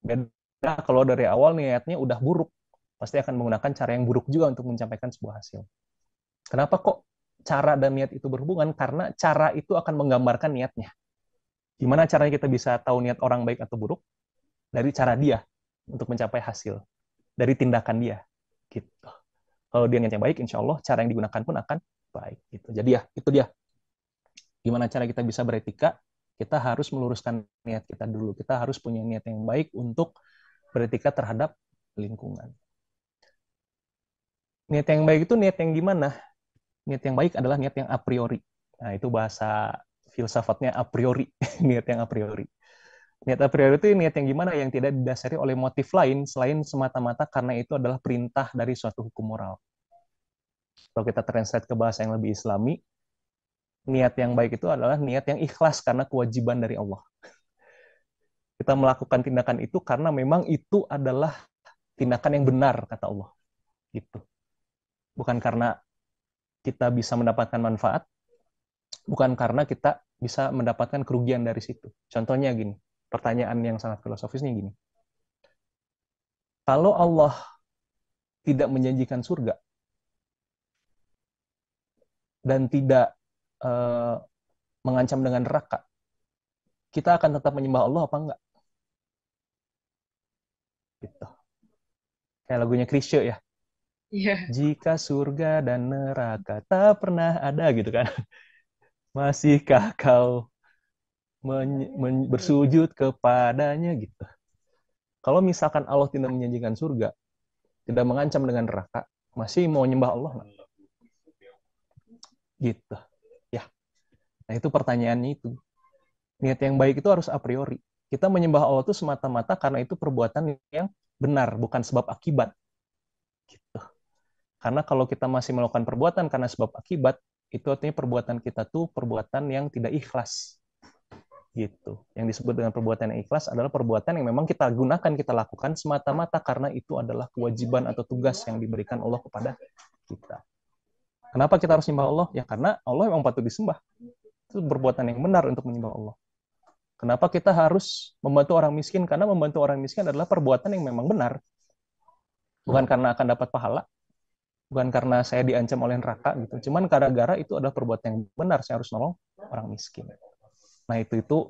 Beda kalau dari awal niatnya udah buruk, pasti akan menggunakan cara yang buruk juga untuk mencapai sebuah hasil. Kenapa kok cara dan niat itu berhubungan? Karena cara itu akan menggambarkan niatnya. Gimana caranya kita bisa tahu niat orang baik atau buruk? Dari cara dia untuk mencapai hasil. Dari tindakan dia. Gitu. Kalau dia niat yang baik, insya Allah cara yang digunakan pun akan baik. Gitu. Jadi ya, itu dia. Gimana cara kita bisa beretika? Kita harus meluruskan niat kita dulu. Kita harus punya niat yang baik untuk beretika terhadap lingkungan. Niat yang baik itu niat yang gimana? Niat yang baik adalah niat yang a priori. Nah, itu bahasa filsafatnya a priori, niat yang a priori. Niat a priori itu niat yang gimana? Yang tidak didasari oleh motif lain selain semata-mata karena itu adalah perintah dari suatu hukum moral. Kalau kita translate ke bahasa yang lebih islami, niat yang baik itu adalah niat yang ikhlas karena kewajiban dari Allah. Kita melakukan tindakan itu karena memang itu adalah tindakan yang benar, kata Allah. Gitu. Bukan karena kita bisa mendapatkan manfaat, bukan karena kita bisa mendapatkan kerugian dari situ. Contohnya gini, pertanyaan yang sangat filosofisnya gini. Kalau Allah tidak menjanjikan surga dan tidak mengancam dengan neraka, kita akan tetap menyembah Allah apa enggak? Gitu. Kayak lagunya Chrisye ya. Yeah. Jika surga dan neraka tak pernah ada gitu kan. Masihkah kau bersujud kepadanya gitu. Kalau misalkan Allah tidak menjanjikan surga, tidak mengancam dengan neraka, masih mau nyembah Allah nggak? Gitu. Ya. Nah, itu pertanyaannya itu. Niat yang baik itu harus a priori. Kita menyembah Allah itu semata-mata karena itu perbuatan yang benar, bukan sebab akibat. Gitu. Karena kalau kita masih melakukan perbuatan karena sebab akibat, itu artinya perbuatan kita tuh perbuatan yang tidak ikhlas. Gitu. Yang disebut dengan perbuatan yang ikhlas adalah perbuatan yang memang kita gunakan, kita lakukan semata-mata karena itu adalah kewajiban atau tugas yang diberikan Allah kepada kita. Kenapa kita harus menyembah Allah? Ya karena Allah memang patut disembah. Itu perbuatan yang benar untuk menyembah Allah. Kenapa kita harus membantu orang miskin? Karena membantu orang miskin adalah perbuatan yang memang benar. Bukan karena akan dapat pahala, bukan karena saya diancam oleh neraka gitu. Cuman gara-gara itu adalah perbuatan yang benar, saya harus nolong orang miskin. Nah, itu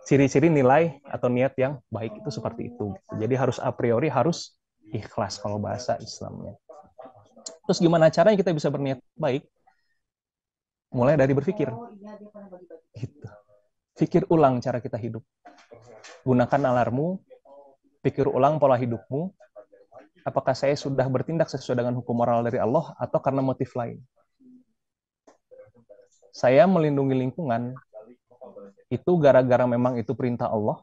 ciri-ciri nilai atau niat yang baik itu seperti itu. Jadi harus a priori harus ikhlas kalau bahasa Islamnya. Terus gimana caranya kita bisa berniat baik? Mulai dari berpikir. Gitu. Pikir ulang cara kita hidup. Gunakan alarmu, pikir ulang pola hidupmu. Apakah saya sudah bertindak sesuai dengan hukum moral dari Allah atau karena motif lain? Saya melindungi lingkungan itu gara-gara memang itu perintah Allah,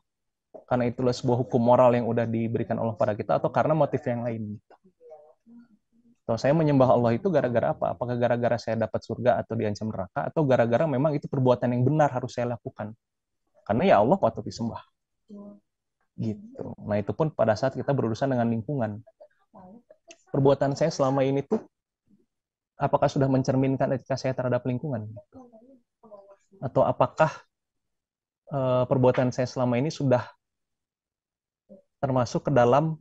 karena itulah sebuah hukum moral yang udah diberikan Allah pada kita, atau karena motif yang lain. Atau saya menyembah Allah itu gara-gara apa? Apakah gara-gara saya dapat surga atau diancam neraka, atau gara-gara memang itu perbuatan yang benar harus saya lakukan? Karena ya Allah patut disembah. Gitu. Nah, itu pun pada saat kita berurusan dengan lingkungan. Perbuatan saya selama ini tuh apakah sudah mencerminkan etika saya terhadap lingkungan? Atau apakah perbuatan saya selama ini sudah termasuk ke dalam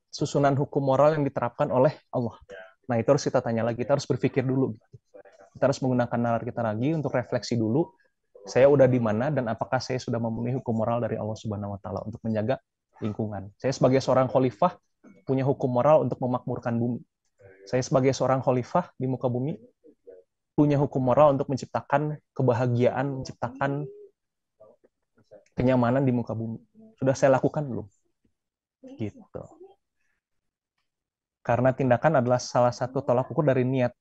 susunan hukum moral yang diterapkan oleh Allah? Nah, itu harus kita tanya lagi, kita harus berpikir dulu. Kita harus menggunakan nalar kita lagi untuk refleksi dulu, saya udah di mana dan apakah saya sudah memenuhi hukum moral dari Allah Subhanahu wa taala untuk menjaga lingkungan. Saya sebagai seorang khalifah punya hukum moral untuk memakmurkan bumi. Saya sebagai seorang khalifah di muka bumi punya hukum moral untuk menciptakan kebahagiaan, menciptakan kenyamanan di muka bumi. Sudah saya lakukan belum? Gitu. Karena tindakan adalah salah satu tolak ukur dari niat.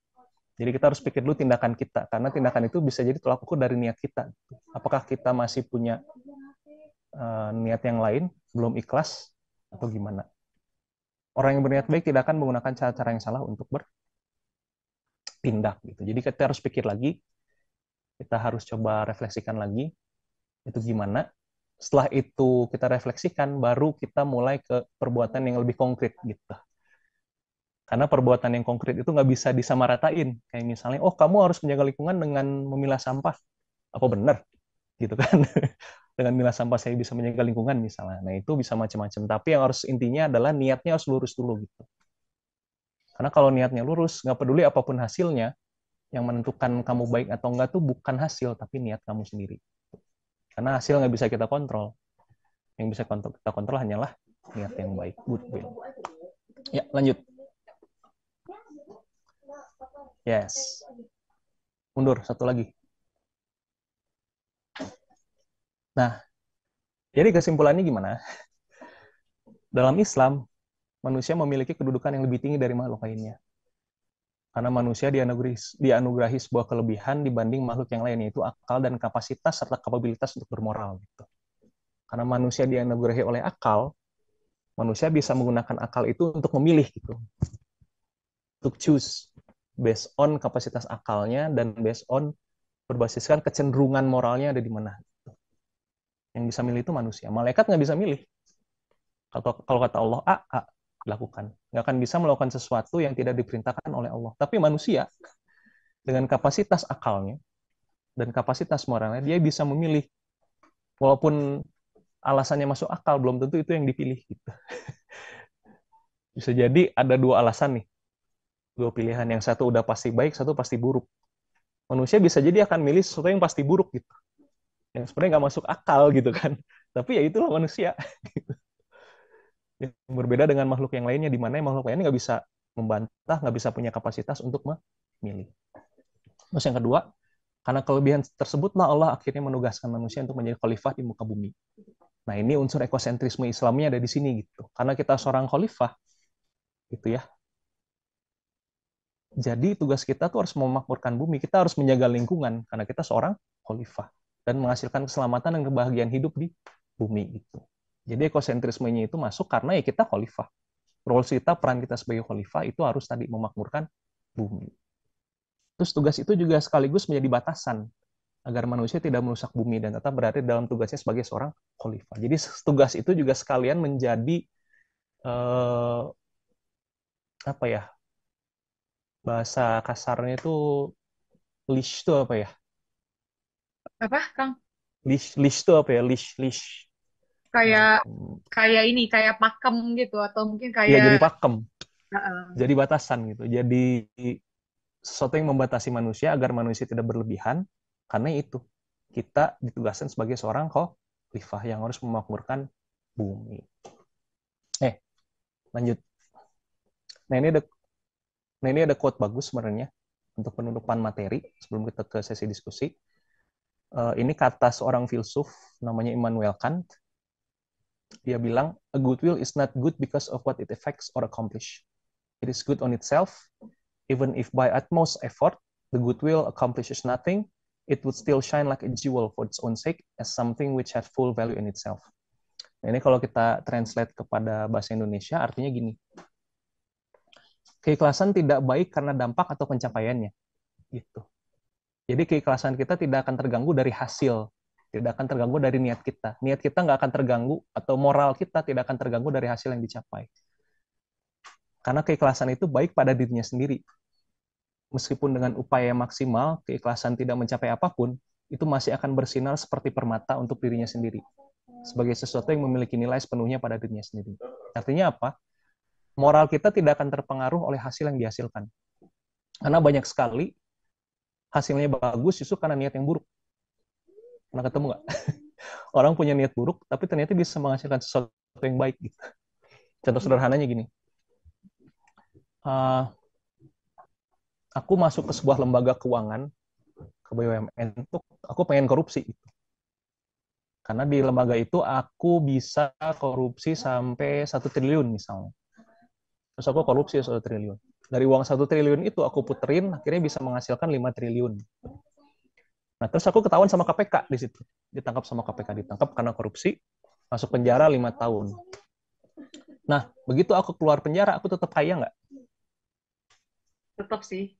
Jadi kita harus pikir dulu tindakan kita, karena tindakan itu bisa jadi tolak ukur dari niat kita. Apakah kita masih punya niat yang lain, belum ikhlas, atau gimana? Orang yang berniat baik tidak akan menggunakan cara-cara yang salah untuk bertindak. Gitu. Jadi kita harus pikir lagi, kita harus coba refleksikan lagi, itu gimana. Setelah itu kita refleksikan, baru kita mulai ke perbuatan yang lebih konkret. Gitu. Karena perbuatan yang konkret itu nggak bisa disamaratain. Kayak misalnya, oh kamu harus menjaga lingkungan dengan memilah sampah. Apa benar? Gitu kan. Dengan memilah sampah saya bisa menjaga lingkungan misalnya. Nah itu bisa macam-macam. Tapi yang harus intinya adalah niatnya harus lurus dulu. Gitu. Karena kalau niatnya lurus, nggak peduli apapun hasilnya, yang menentukan kamu baik atau enggak tuh bukan hasil, tapi niat kamu sendiri. Karena hasil nggak bisa kita kontrol. Yang bisa kita kontrol hanyalah niat yang baik. Goodwill. Ya, lanjut. Yes. Mundur, satu lagi. Nah, jadi kesimpulannya gimana? Dalam Islam, manusia memiliki kedudukan yang lebih tinggi dari makhluk lainnya. Karena manusia dianugerahi sebuah kelebihan dibanding makhluk yang lain, yaitu akal dan kapasitas serta kapabilitas untuk bermoral. Gitu. Karena manusia dianugerahi oleh akal, manusia bisa menggunakan akal itu untuk memilih, gitu. Untuk choose. Based on kapasitas akalnya dan based on berbasiskan kecenderungan moralnya ada di mana. Yang bisa milih itu manusia. Malaikat nggak bisa milih. Kalau kata Allah A, dilakukan. Nggak akan bisa melakukan sesuatu yang tidak diperintahkan oleh Allah. Tapi manusia, dengan kapasitas akalnya dan kapasitas moralnya, dia bisa memilih. Walaupun alasannya masuk akal, belum tentu itu yang dipilih. Gitu. Bisa jadi ada dua alasan nih. Dua pilihan. Yang satu udah pasti baik, satu pasti buruk. Manusia bisa jadi akan milih sesuatu yang pasti buruk. Gitu. Yang sebenarnya nggak masuk akal gitu kan. Tapi ya itulah manusia. Yang berbeda dengan makhluk yang lainnya, di mana makhluk lainnya nggak bisa membantah, nggak bisa punya kapasitas untuk memilih. Terus yang kedua, karena kelebihan tersebutlah Allah akhirnya menugaskan manusia untuk menjadi khalifah di muka bumi. Nah ini unsur ekosentrisme Islamnya ada di sini gitu. Karena kita seorang khalifah, gitu ya. Jadi tugas kita tuh harus memakmurkan bumi, kita harus menjaga lingkungan karena kita seorang khalifah dan menghasilkan keselamatan dan kebahagiaan hidup di bumi gitu. Jadi ekosentrismenya itu masuk karena ya kita khalifah. Role kita, peran kita sebagai khalifah itu harus tadi memakmurkan bumi. Terus tugas itu juga sekaligus menjadi batasan agar manusia tidak merusak bumi dan tetap berada dalam tugasnya sebagai seorang khalifah. Jadi tugas itu juga sekalian menjadi apa ya, bahasa kasarnya itu leash itu apa ya? Apa, Kang? Leash itu apa ya? Leash. Kayak Hmm, kayak ini, kayak pakem gitu atau mungkin ya kayak jadi pakem, uh, jadi batasan gitu. Jadi sesuatu yang membatasi manusia agar manusia tidak berlebihan, karena itu kita ditugaskan sebagai seorang khalifah yang harus memakmurkan bumi. Lanjut. Nah ini ada quote bagus sebenarnya untuk penutupan materi sebelum kita ke sesi diskusi. Ini kata seorang filsuf namanya Immanuel Kant. Dia bilang, a good will is not good because of what it affects or accomplish. It is good on itself, even if by utmost effort the good will accomplishes nothing, it would still shine like a jewel for its own sake as something which has full value in itself. Nah, ini kalau kita translate kepada bahasa Indonesia artinya gini. Keikhlasan tidak baik karena dampak atau pencapaiannya. Gitu. Jadi keikhlasan kita tidak akan terganggu dari hasil, tidak akan terganggu dari niat kita. Niat kita nggak akan terganggu, atau moral kita tidak akan terganggu dari hasil yang dicapai. Karena keikhlasan itu baik pada dirinya sendiri. Meskipun dengan upaya maksimal, keikhlasan tidak mencapai apapun, itu masih akan bersinar seperti permata untuk dirinya sendiri. Sebagai sesuatu yang memiliki nilai sepenuhnya pada dirinya sendiri. Artinya apa? Moral kita tidak akan terpengaruh oleh hasil yang dihasilkan. Karena banyak sekali hasilnya bagus justru karena niat yang buruk. Pernah ketemu nggak? Orang punya niat buruk, tapi ternyata bisa menghasilkan sesuatu yang baik. Gitu. Contoh sederhananya gini. Aku masuk ke sebuah lembaga keuangan, ke BUMN, itu aku pengen korupsi. Gitu. Karena di lembaga itu aku bisa korupsi sampai 1 triliun misalnya. Terus aku korupsi 1 triliun. Dari uang 1 triliun itu aku puterin, akhirnya bisa menghasilkan 5 triliun. Nah, terus aku ketahuan sama KPK di situ. Ditangkap sama KPK, ditangkap karena korupsi, masuk penjara 5 tahun. Nah, begitu aku keluar penjara, aku tetap kaya nggak? Tetap sih.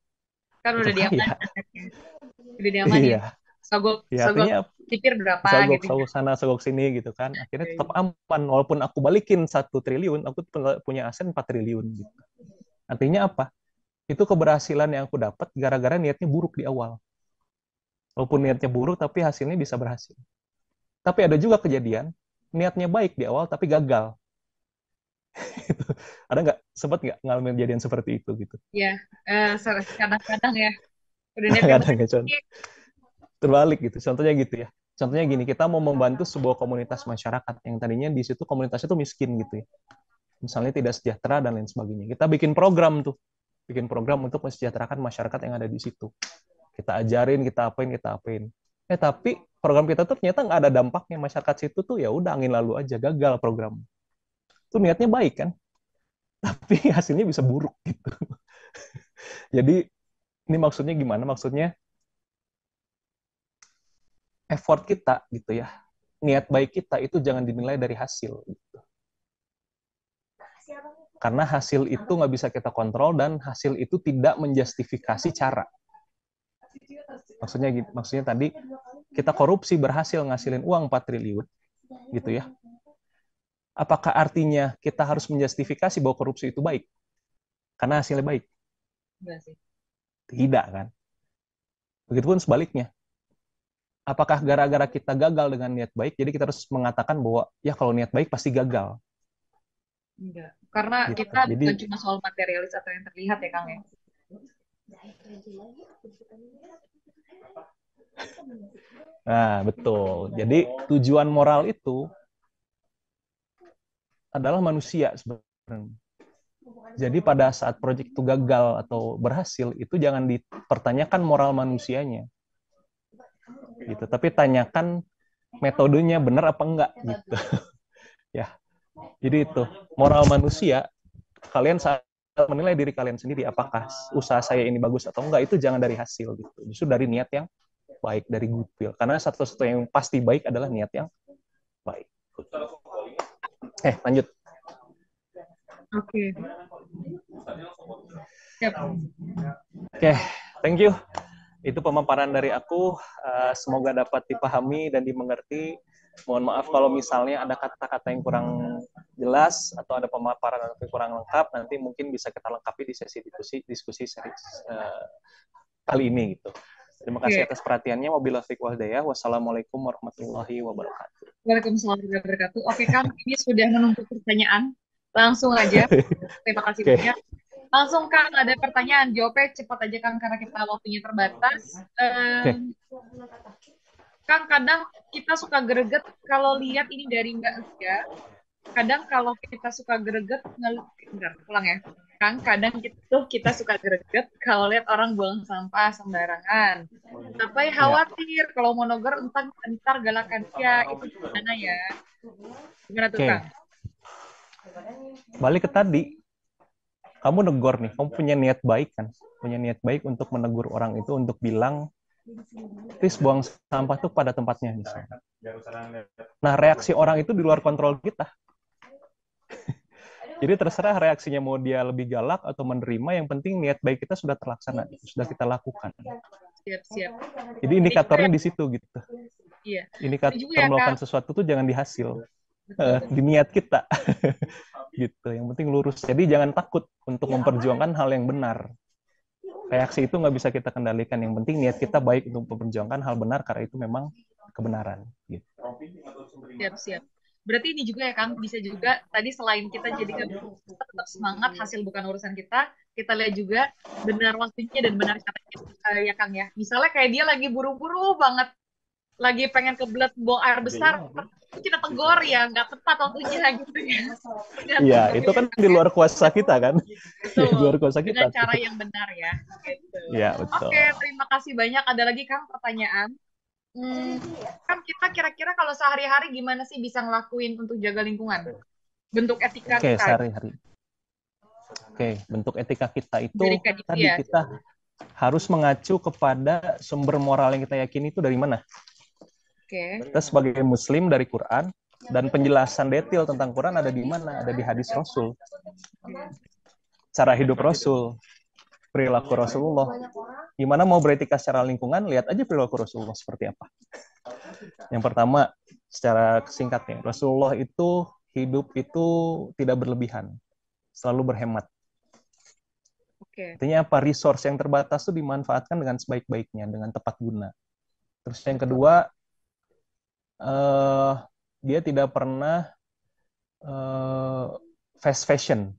Kan udah Tetap kaya. Udah diamanin. Iya. Sogok Ya, artinya pikir berapa sogok gitu. sogok sana, sogok sini gitu kan. Akhirnya tetap aman. Walaupun aku balikin 1 triliun, aku punya aset 4 triliun. Gitu. Artinya apa? Itu keberhasilan yang aku dapat gara-gara niatnya buruk di awal. Walaupun niatnya buruk, tapi hasilnya bisa berhasil. Tapi ada juga kejadian, niatnya baik di awal, tapi gagal. Ada nggak? Sempat nggak ngalamin kejadian seperti itu? Gitu? Ya, kadang-kadang ya. Udah niatnya Kadang baik. nggak, terbalik gitu. Contohnya gitu ya. Contohnya gini, kita mau membantu sebuah komunitas masyarakat yang tadinya di situ komunitas itu miskin gitu ya. Misalnya tidak sejahtera dan lain sebagainya. Kita bikin program tuh. Bikin program untuk mensejahterakan masyarakat yang ada di situ. Kita ajarin, kita apain. Tapi program kita tuh ternyata nggak ada dampaknya. Masyarakat situ tuh ya udah angin lalu aja, gagal program. Itu niatnya baik kan, tapi hasilnya bisa buruk gitu. Jadi ini maksudnya gimana? Maksudnya effort kita gitu ya, niat baik kita itu jangan dinilai dari hasil. Gitu. Karena hasil itu nggak bisa kita kontrol dan hasil itu tidak menjustifikasi cara. Maksudnya tadi kita korupsi berhasil ngasilin uang 4 triliun gitu ya. Apakah artinya kita harus menjustifikasi bahwa korupsi itu baik? Karena hasilnya baik? Tidak kan? Begitupun sebaliknya. Apakah gara-gara kita gagal dengan niat baik, jadi kita harus mengatakan bahwa ya kalau niat baik pasti gagal? Enggak. Karena Gitu. kita Jadi, bukan cuma soal materialis atau yang terlihat ya, Kang ya. nah betul. Jadi tujuan moral itu adalah manusia sebenarnya. Jadi pada saat proyek itu gagal atau berhasil, itu jangan dipertanyakan moral manusianya. Gitu. Tapi tanyakan metodenya benar apa enggak gitu. Ya. Jadi itu moral manusia, kalian saat menilai diri kalian sendiri apakah usaha saya ini bagus atau enggak, itu jangan dari hasil gitu. Justru dari niat yang baik, dari goodwill. Karena satu-satu yang pasti baik adalah niat yang baik. Lanjut. Oke. Siap. Oke, thank you. Itu pemaparan dari aku. Semoga dapat dipahami dan dimengerti. Mohon maaf kalau misalnya ada kata-kata yang kurang jelas atau ada pemaparan yang kurang lengkap, nanti mungkin bisa kita lengkapi di sesi diskusi seri kali ini gitu. Terima kasih atas perhatiannya. Wabillahi taufiq wal hidayah. Wassalamualaikum warahmatullahi wabarakatuh. Waalaikumsalam warahmatullahi wabarakatuh. Oke, Kang, ini sudah menumpuk pertanyaan. Langsung aja. Terima kasih banyak. Langsung Kang, ada pertanyaan. Jawabnya cepat aja Kang, karena kita waktunya terbatas. Oke, Kang, kadang kita suka greget kalau lihat ini dari Mbak Zia. Kadang kalau kita suka greget, bentar, ulang ya. Kang, kadang kita suka greget kalau lihat orang buang sampah sembarangan. Sampai ya. khawatir kalau mau negur entar, entar galakan dia. Itu gimana ya? Gimana tuh Oke, Kang? balik ke tadi. Kamu negor nih, kamu punya niat baik kan? Punya niat baik untuk menegur orang itu, untuk bilang, please buang sampah tuh pada tempatnya misalnya. Nah, reaksi orang itu di luar kontrol kita. Jadi terserah reaksinya mau dia lebih galak atau menerima, yang penting niat baik kita sudah terlaksana, sudah kita lakukan. Siap-siap. Jadi Ini juga indikatornya ya, di situ gitu. iya. Ini juga Indikator ya Kang. melakukan sesuatu tuh jangan di hasil, Betul. di niat kita. Gitu. Yang penting lurus. Jadi jangan takut untuk memperjuangkan hal yang benar. Reaksi itu nggak bisa kita kendalikan. Yang penting niat kita baik untuk memperjuangkan hal benar karena itu memang kebenaran. Gitu. Siap-siap. Berarti ini juga ya Kang, bisa juga tadi selain kita jadi nggak tetap semangat, hasil bukan urusan kita lihat juga benar waktunya dan benar caranya ya Kang ya. Misalnya kayak dia lagi buru-buru banget, lagi pengen kebelet buang air besar, kita tegur ya, nggak tepat waktunya gitu ya. Dengan Iya, tegur itu ya kan di Kang ya. luar kuasa kita kan. Ya, di luar Betul. kuasa Dengan kita tuh. cara yang benar ya. Gitu. Iya, betul. Oke, terima kasih banyak. Ada lagi Kang pertanyaan? Hmm, Kan kita kira-kira kalau sehari-hari gimana sih bisa ngelakuin untuk jaga lingkungan? Bentuk etika Oke, kita sehari-hari. Oke, bentuk etika kita itu dirikan itu tadi ya. kita harus mengacu kepada sumber moral yang kita yakini itu dari mana. Oke. Kita sebagai muslim dari Quran, dan penjelasan detail tentang Quran ada di mana? Ada di hadis Rasul. Cara hidup Rasul, perilaku Rasulullah. Gimana mau beretika secara lingkungan, lihat aja perilaku Rasulullah seperti apa. Yang pertama, secara singkatnya, Rasulullah itu hidup itu tidak berlebihan, selalu berhemat. Oke. Artinya apa? Resource yang terbatas itu dimanfaatkan dengan sebaik-baiknya, dengan tepat guna. Terus yang Betul. kedua, eh, dia tidak pernah fast fashion.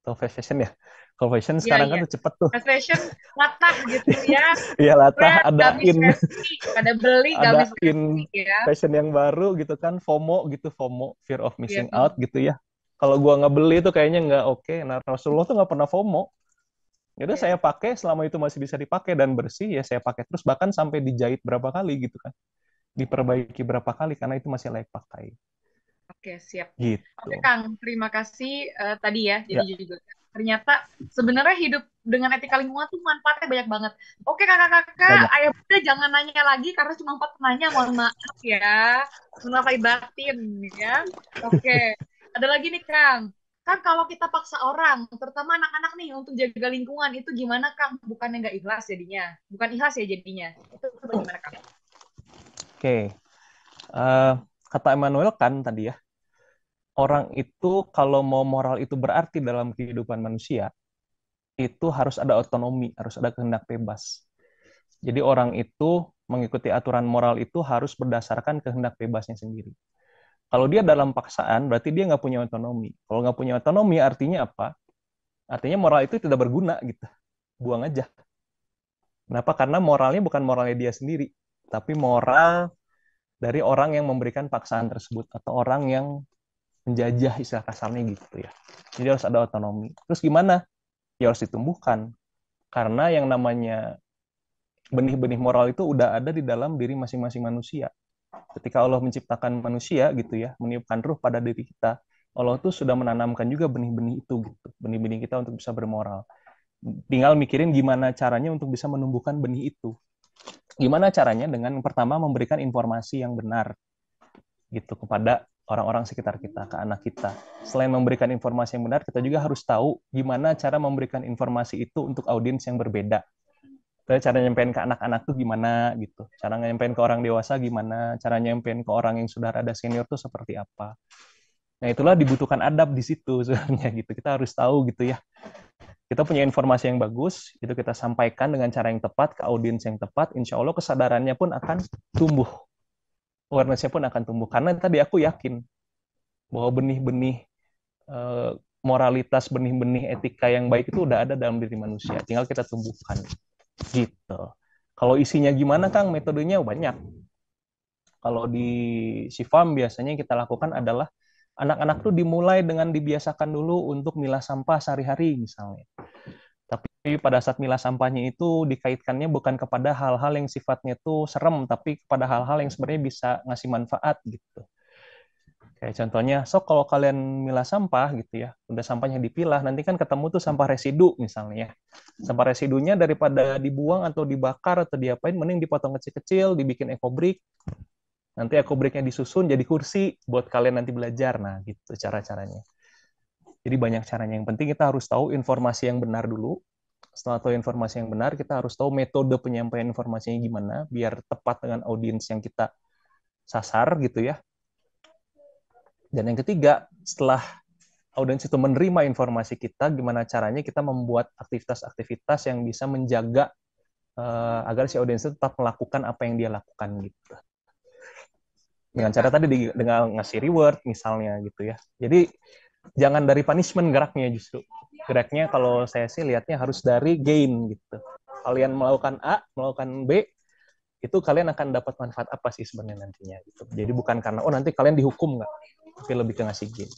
Atau fast fashion ya? Kalau fashion Iya, sekarang kan iya. tuh cepet tuh. Fast fashion latah gitu ya. Iya latah, Brand ada gak habis in, besi, pada beli gak ada habis besi in ya. fashion yang baru gitu kan, FOMO gitu, FOMO, fear of Iya, missing Om. out gitu ya. Kalau gua nggak beli itu kayaknya nggak oke. Nah, Rasulullah tuh nggak pernah FOMO. Yaudah Oke. saya pakai selama itu masih bisa dipakai dan bersih, ya saya pakai terus, bahkan sampai dijahit berapa kali gitu kan. Diperbaiki berapa kali karena itu masih layak pakai. Oke, siap. Gitu. Oke, Kang. Terima kasih tadi ya. Jadi Ya, juga ternyata sebenarnya hidup dengan etika lingkungan tuh manfaatnya banyak banget. Oke, kakak-kakak, banyak. ayah bunda jangan nanya lagi karena cuma 4 penanya. Mohon maaf ya. Mohon maaf lahir batin ya. Oke. Ada lagi nih, Kang. Kan kalau kita paksa orang, terutama anak-anak nih untuk jaga lingkungan, itu gimana, Kang? Bukannya nggak ikhlas jadinya. Bukan ikhlas ya jadinya. Itu bagaimana, Kang? Oke. Kata Emmanuel kan tadi ya, orang itu kalau mau moral itu berarti dalam kehidupan manusia, itu harus ada otonomi, harus ada kehendak bebas. Jadi orang itu mengikuti aturan moral itu harus berdasarkan kehendak bebasnya sendiri. Kalau dia dalam paksaan, berarti dia nggak punya otonomi. Kalau nggak punya otonomi, artinya apa? Artinya moral itu tidak berguna gitu. Buang aja. Kenapa? Karena moralnya bukan moralnya dia sendiri, tapi moral dari orang yang memberikan paksaan tersebut, atau orang yang menjajah, istilah kasarnya gitu ya. Jadi harus ada otonomi. Terus gimana? Ya harus ditumbuhkan. Karena yang namanya benih-benih moral itu udah ada di dalam diri masing-masing manusia. Ketika Allah menciptakan manusia gitu ya, meniupkan ruh pada diri kita, Allah tuh sudah menanamkan juga benih-benih itu gitu, benih-benih kita untuk bisa bermoral. Tinggal mikirin gimana caranya untuk bisa menumbuhkan benih itu. Gimana caranya? Dengan pertama memberikan informasi yang benar gitu kepada orang-orang sekitar kita, ke anak kita. Selain memberikan informasi yang benar, kita juga harus tahu gimana cara memberikan informasi itu untuk audiens yang berbeda. Cara nyampein ke anak-anak tuh gimana gitu. Cara nyampein ke orang dewasa gimana. Cara nyampein ke orang yang sudah rada senior tuh seperti apa. Nah itulah dibutuhkan adab di situ sebenarnya gitu. Kita harus tahu gitu ya. Kita punya informasi yang bagus, itu kita sampaikan dengan cara yang tepat ke audiens yang tepat. Insya Allah kesadarannya pun akan tumbuh, awareness-nya pun akan tumbuh. Karena tadi aku yakin bahwa benih-benih moralitas, benih-benih etika yang baik itu udah ada dalam diri manusia, tinggal kita tumbuhkan gitu. Kalau isinya gimana Kang? Metodenya banyak. Kalau di Sifam biasanya yang kita lakukan adalah anak-anak tuh dimulai dengan dibiasakan dulu untuk milah sampah sehari-hari misalnya. Tapi pada saat milah sampahnya itu dikaitkannya bukan kepada hal-hal yang sifatnya itu serem, tapi kepada hal-hal yang sebenarnya bisa ngasih manfaat gitu. Kayak contohnya, so kalau kalian milah sampah gitu ya, udah sampahnya dipilah, nanti kan ketemu tuh sampah residu misalnya. Sampah residunya daripada dibuang atau dibakar atau diapain, mending dipotong kecil-kecil, dibikin ekobrik. Nanti ekobriknya disusun jadi kursi buat kalian nanti belajar. Nah, gitu cara-caranya. Jadi banyak caranya. Yang penting kita harus tahu informasi yang benar dulu. Setelah tahu informasi yang benar, kita harus tahu metode penyampaian informasinya gimana, biar tepat dengan audiens yang kita sasar gitu ya. Dan yang ketiga, setelah audiens itu menerima informasi kita, gimana caranya kita membuat aktivitas-aktivitas yang bisa menjaga agar si audiens itu tetap melakukan apa yang dia lakukan gitu. Dengan cara tadi dengan ngasih reward misalnya gitu ya. Jadi jangan dari punishment geraknya justru. Geraknya kalau saya sih lihatnya harus dari gain gitu. Kalian melakukan A, melakukan B, itu kalian akan dapat manfaat apa sih sebenarnya nantinya gitu. Jadi bukan karena oh nanti kalian dihukum nggak, tapi lebih ke ngasih gain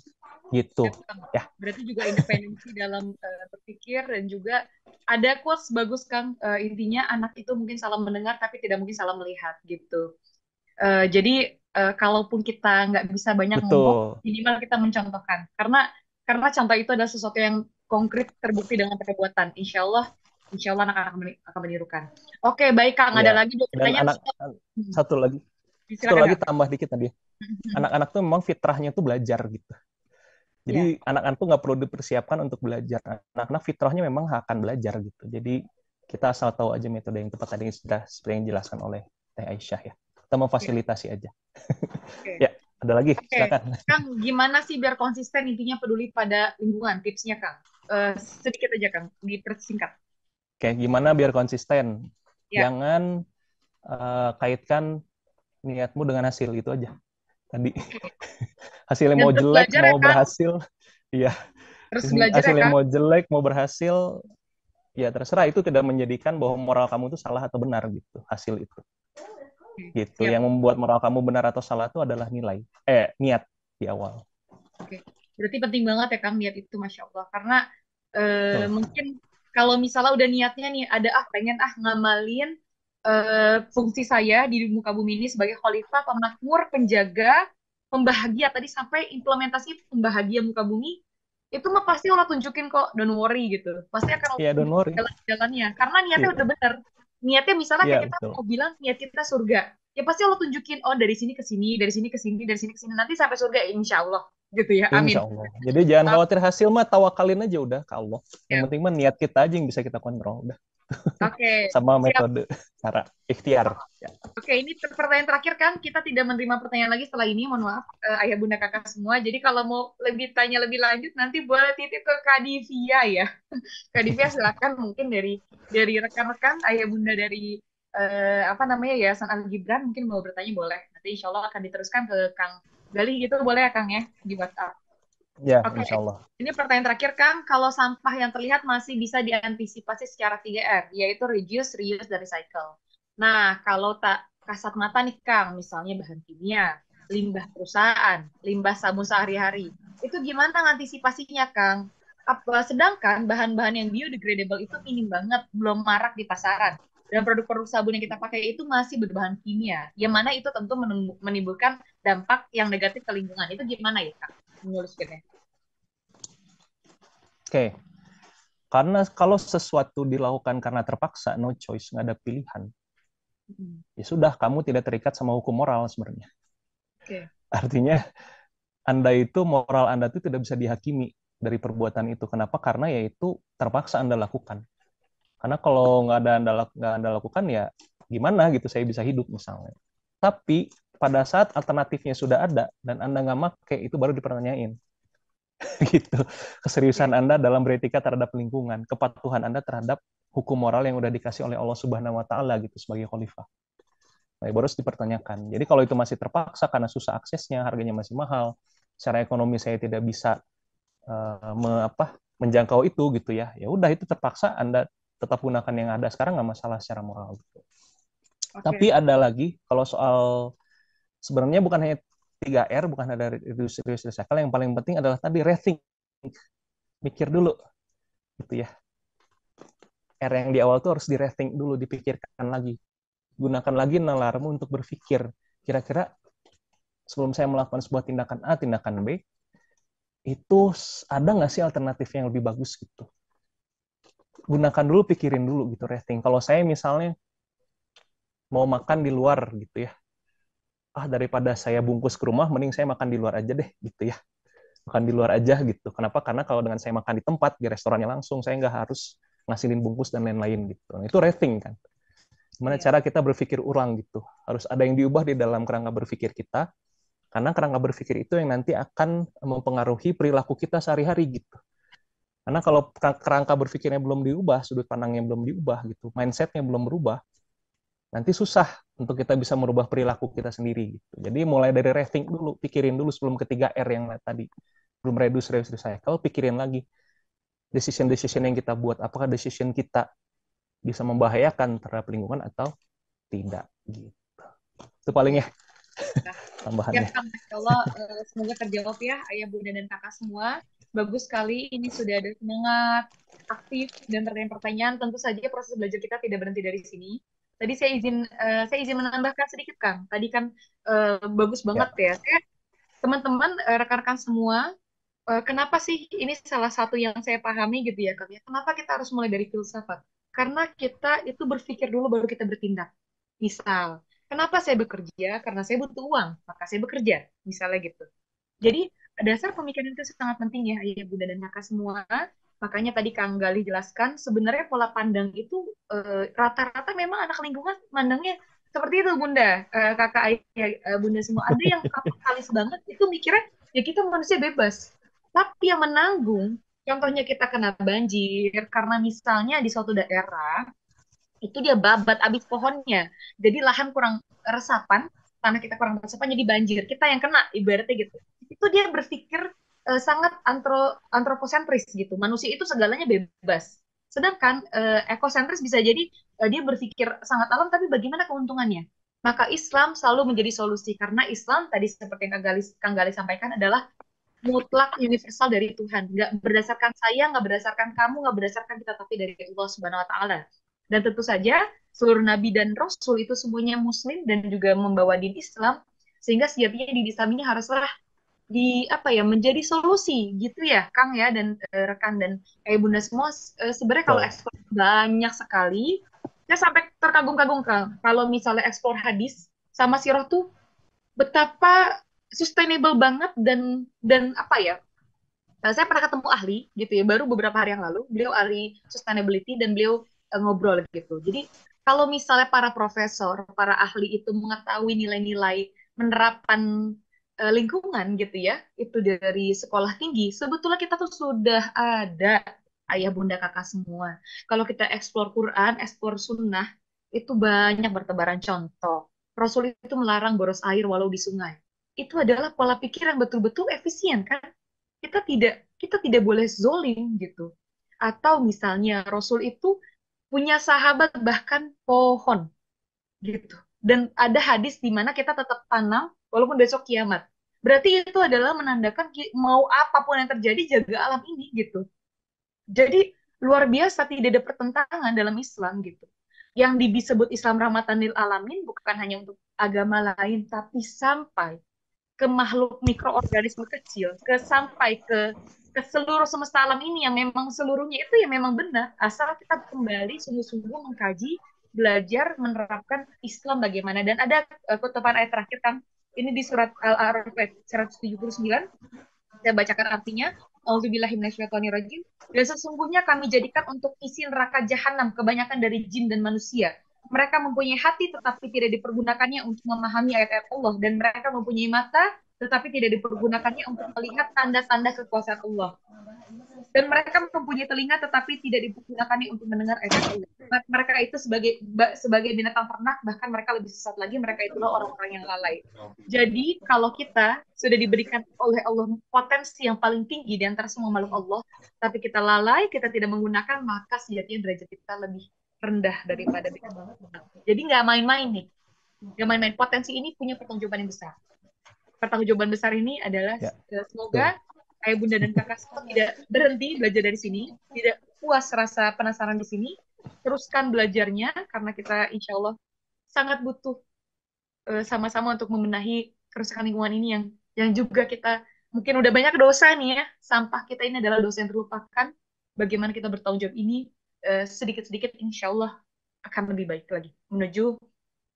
gitu. Ya. Berarti juga independensi dalam berpikir dan juga ada quotes bagus Kang, intinya anak itu mungkin salah mendengar tapi tidak mungkin salah melihat gitu. Jadi kalaupun kita nggak bisa banyak ngomong, minimal kita mencontohkan. Karena contoh itu adalah sesuatu yang konkret terbukti dengan perbuatan. Insya Allah anak-anak akan menirukan. Oke, baik Kang. Ada lagi 2 pertanyaan. Satu lagi tambah dikit tadi. Anak-anak tuh memang fitrahnya tuh belajar gitu. Jadi anak-anak tuh nggak perlu dipersiapkan untuk belajar. Anak-anak fitrahnya memang akan belajar gitu. Jadi kita asal tahu aja metode yang tepat tadi sudah seperti yang dijelaskan oleh Teh Aisyah ya. Kita memfasilitasi aja. Ya, ada lagi, silakan. Kang, gimana sih biar konsisten intinya peduli pada lingkungan? Tipsnya Kang, sedikit aja Kang, dipersingkat. Oke, gimana biar konsisten? Jangan kaitkan niatmu dengan hasil itu aja. Tadi hasilnya mau jelek, mau berhasil, iya. Hasilnya mau jelek, mau berhasil, ya terserah. Itu tidak menjadikan bahwa moral kamu itu salah atau benar gitu hasil itu. Gitu. Yang membuat moral kamu benar atau salah itu adalah niat di awal. Oke. Berarti penting banget ya Kang niat itu, Masya Allah. Karena mungkin kalau misalnya udah niatnya nih ada pengen ngamalin fungsi saya di muka bumi ini sebagai khalifah, pemakmur, penjaga, pembahagia, tadi sampai implementasi pembahagia muka bumi, itu mah pasti Allah tunjukin kok, don't worry gitu. Pasti akan jalan-jalannya. Karena niatnya udah benar. Niatnya misalnya kayak kita mau bilang niat kita surga. Ya pasti Allah tunjukin, oh dari sini ke sini, dari sini ke sini, dari sini ke sini. Nanti sampai surga insya Allah. Gitu ya, amin. Insya Allah. Jadi jangan khawatir hasil mah, tawakalin aja udah ke Allah. Yang penting mah niat kita aja yang bisa kita kontrol. Udah. Oke. Sama metode, cara, ikhtiar. Oke, ini pertanyaan terakhir kan, kita tidak menerima pertanyaan lagi setelah ini, mohon maaf, ayah bunda kakak semua. Jadi kalau mau tanya lebih lanjut, nanti boleh titip ke Kak Divya ya. Kak Divya silakan mungkin dari rekan-rekan, ayah bunda dari Yayasan Al Gibran mungkin mau bertanya boleh. Nanti insya Allah akan diteruskan ke Kang Gali gitu, boleh ya Kang ya, di WhatsApp. Ya, insya Allah. Ini pertanyaan terakhir, Kang. Kalau sampah yang terlihat masih bisa diantisipasi secara 3R, yaitu reduce, reuse, dan recycle. Nah, kalau tak kasat mata nih, Kang, misalnya bahan kimia, limbah perusahaan, limbah sabun sehari-hari, itu gimana antisipasinya, Kang? Sedangkan bahan-bahan yang biodegradable itu minim banget, belum marak di pasaran. Dan produk-produk sabun yang kita pakai itu masih berbahan kimia, yang mana itu tentu menimbulkan dampak yang negatif ke lingkungan. Itu gimana ya, Kang? Menuliskannya. Oke. Karena kalau sesuatu dilakukan karena terpaksa, no choice, nggak ada pilihan, ya sudah, kamu tidak terikat sama hukum moral sebenarnya. Artinya, Anda itu, moral Anda itu tidak bisa dihakimi dari perbuatan itu. Kenapa? Karena ya itu terpaksa Anda lakukan. Karena kalau nggak Anda lakukan, ya gimana gitu saya bisa hidup misalnya. Tapi pada saat alternatifnya sudah ada dan Anda nggak pakai, itu baru dipertanyain. Gitu. Keseriusan Anda dalam beretika terhadap lingkungan, kepatuhan Anda terhadap hukum moral yang udah dikasih oleh Allah Subhanahu wa taala gitu sebagai khalifah. Nah, baru harus dipertanyakan. Jadi kalau itu masih terpaksa karena susah aksesnya, harganya masih mahal, secara ekonomi saya tidak bisa menjangkau itu gitu ya. Ya udah itu terpaksa Anda tetap gunakan yang ada sekarang nggak masalah secara moral gitu. Tapi Oke. ada lagi kalau soal sebenarnya bukan hanya 3R, bukan ada reduce, reuse, recycle, yang paling penting adalah tadi rethink, mikir dulu gitu ya. R yang di awal tuh harus di rethink dulu, dipikirkan lagi. Gunakan lagi nalarmu untuk berpikir, kira-kira sebelum saya melakukan sebuah tindakan A, tindakan B, itu ada nggak sih alternatif yang lebih bagus gitu. Gunakan dulu, pikirin dulu gitu, rethink. Kalau saya misalnya mau makan di luar gitu ya, daripada saya bungkus ke rumah, mending saya makan di luar aja deh gitu ya. Makan di luar aja gitu. Kenapa? Karena kalau dengan saya makan di tempat, di restorannya langsung, saya nggak harus ngasilin bungkus dan lain-lain gitu. Nah, itu rethink kan. Gimana Iya. cara kita berpikir ulang gitu. Harus ada yang diubah di dalam kerangka berpikir kita, karena kerangka berpikir itu yang nanti akan mempengaruhi perilaku kita sehari-hari gitu. Karena kalau kerangka berpikirnya belum diubah, sudut pandangnya belum diubah gitu, mindsetnya belum berubah, nanti susah untuk kita bisa merubah perilaku kita sendiri gitu. Jadi mulai dari rethink dulu, pikirin dulu sebelum ketiga R yang tadi. Belum reduce, reuse, recycle, pikirin lagi decision-decision yang kita buat, apakah decision kita bisa membahayakan terhadap lingkungan atau tidak gitu. Itu paling ya Siap, tambahannya. Kang. Masya Allah, semoga terjawab ya, ayah, bunda, dan kakak semua. Bagus sekali, ini sudah ada semangat, aktif, dan pertanyaan-pertanyaan. Tentu saja proses belajar kita tidak berhenti dari sini. Tadi saya izin menambahkan sedikit, Kang. Tadi kan bagus banget Ya, ya. Teman-teman, rekan-rekan semua, kenapa sih ini salah satu yang saya pahami gitu ya, Kang? Ya? Kenapa kita harus mulai dari filsafat? Karena kita itu berpikir dulu baru kita bertindak. Misal, kenapa saya bekerja? Karena saya butuh uang, maka saya bekerja. Misalnya gitu. Jadi, dasar pemikiran itu sangat penting ya, ayah, bunda, dan kakak semua. Makanya tadi Kang Gali jelaskan, sebenarnya pola pandang itu rata-rata memang anak lingkungan mandangnya seperti itu, Bunda. Kakak, ayah, bunda semua. Ada yang kapitalis banget, itu mikirnya, ya kita manusia bebas. Tapi yang menanggung, contohnya kita kena banjir, karena misalnya di suatu daerah, itu dia babat abis pohonnya. Jadi lahan kurang resapan, tanah kita kurang resapan, jadi banjir. Kita yang kena, ibaratnya gitu. Itu dia berpikir sangat antroposentris gitu. Manusia itu segalanya bebas. Sedangkan ekosentris bisa jadi dia berpikir sangat alam, tapi bagaimana keuntungannya? Maka Islam selalu menjadi solusi. Karena Islam, tadi seperti yang Kang Gali sampaikan, adalah mutlak universal dari Tuhan. Nggak berdasarkan saya, nggak berdasarkan kamu, nggak berdasarkan kita, tapi dari Allah Subhanahu Wa Taala. Dan tentu saja seluruh nabi dan rasul itu semuanya muslim dan juga membawa din Islam, sehingga sejatinya din Islam ini haruslah di apa ya, menjadi solusi gitu ya Kang ya, dan rekan dan bunda semua. Sebenarnya kalau betul. ekspor banyak sekali, saya sampai terkagum-kagum Kang kalau misalnya ekspor hadis sama sirah tuh betapa sustainable banget. Dan apa ya, saya pernah ketemu ahli gitu ya, baru beberapa hari yang lalu. Beliau ahli sustainability dan beliau ngobrol gitu. Jadi kalau misalnya para profesor, para ahli itu mengetahui nilai-nilai menerapkan lingkungan gitu ya, itu dari sekolah tinggi, sebetulnya kita tuh sudah ada, ayah bunda kakak semua. Kalau kita eksplor Quran, eksplor sunnah, itu banyak bertebaran contoh. Rasul itu melarang boros air walau di sungai. Itu adalah pola pikir yang betul-betul efisien kan? Kita tidak boleh zolim gitu. Atau misalnya Rasul itu punya sahabat bahkan pohon gitu. Dan ada hadis di mana kita tetap tanam walaupun besok kiamat. Berarti itu adalah menandakan mau apapun yang terjadi, jaga alam ini gitu. Jadi luar biasa, tidak ada pertentangan dalam Islam gitu. Yang disebut Islam rahmatan lil alamin bukan hanya untuk agama lain, tapi sampai ke makhluk mikroorganisme kecil, sampai ke seluruh semesta alam ini, yang memang seluruhnya itu ya memang benar, asal kita kembali sungguh-sungguh mengkaji, belajar, menerapkan Islam bagaimana. Dan ada kutipan ayat terakhir kan, ini di surat Al-A'raf ayat 179, saya bacakan artinya. Auzubillahiminasyaitonirrajim. Dan sesungguhnya kami jadikan untuk isi neraka jahanam kebanyakan dari jin dan manusia. Mereka mempunyai hati tetapi tidak dipergunakannya untuk memahami ayat-ayat Allah, dan mereka mempunyai mata tetapi tidak dipergunakannya untuk melihat tanda-tanda kekuasaan Allah. Dan mereka mempunyai telinga tetapi tidak digunakannya untuk mendengar ayat Allah. Mereka itu sebagai binatang ternak, bahkan mereka lebih sesat lagi, mereka itulah orang-orang yang lalai. Jadi kalau kita sudah diberikan oleh Allah potensi yang paling tinggi di antara semua makhluk Allah, tapi kita lalai, kita tidak menggunakan, maka sejatinya derajat kita lebih rendah daripada binatang ternak. Jadi nggak main-main nih, nggak main-main. Potensi ini punya pertanggungjawaban yang besar. Pertanggungjawaban besar ini adalah Ya, betul. semoga ayah bunda dan kakak semua tidak berhenti belajar dari sini, tidak puas rasa penasaran di sini, teruskan belajarnya karena kita insya Allah sangat butuh sama-sama untuk membenahi kerusakan lingkungan ini yang juga kita mungkin udah banyak dosa nih ya, sampah kita ini adalah dosa yang terlupakan. Bagaimana kita bertanggung jawab ini sedikit-sedikit insya Allah akan lebih baik lagi menuju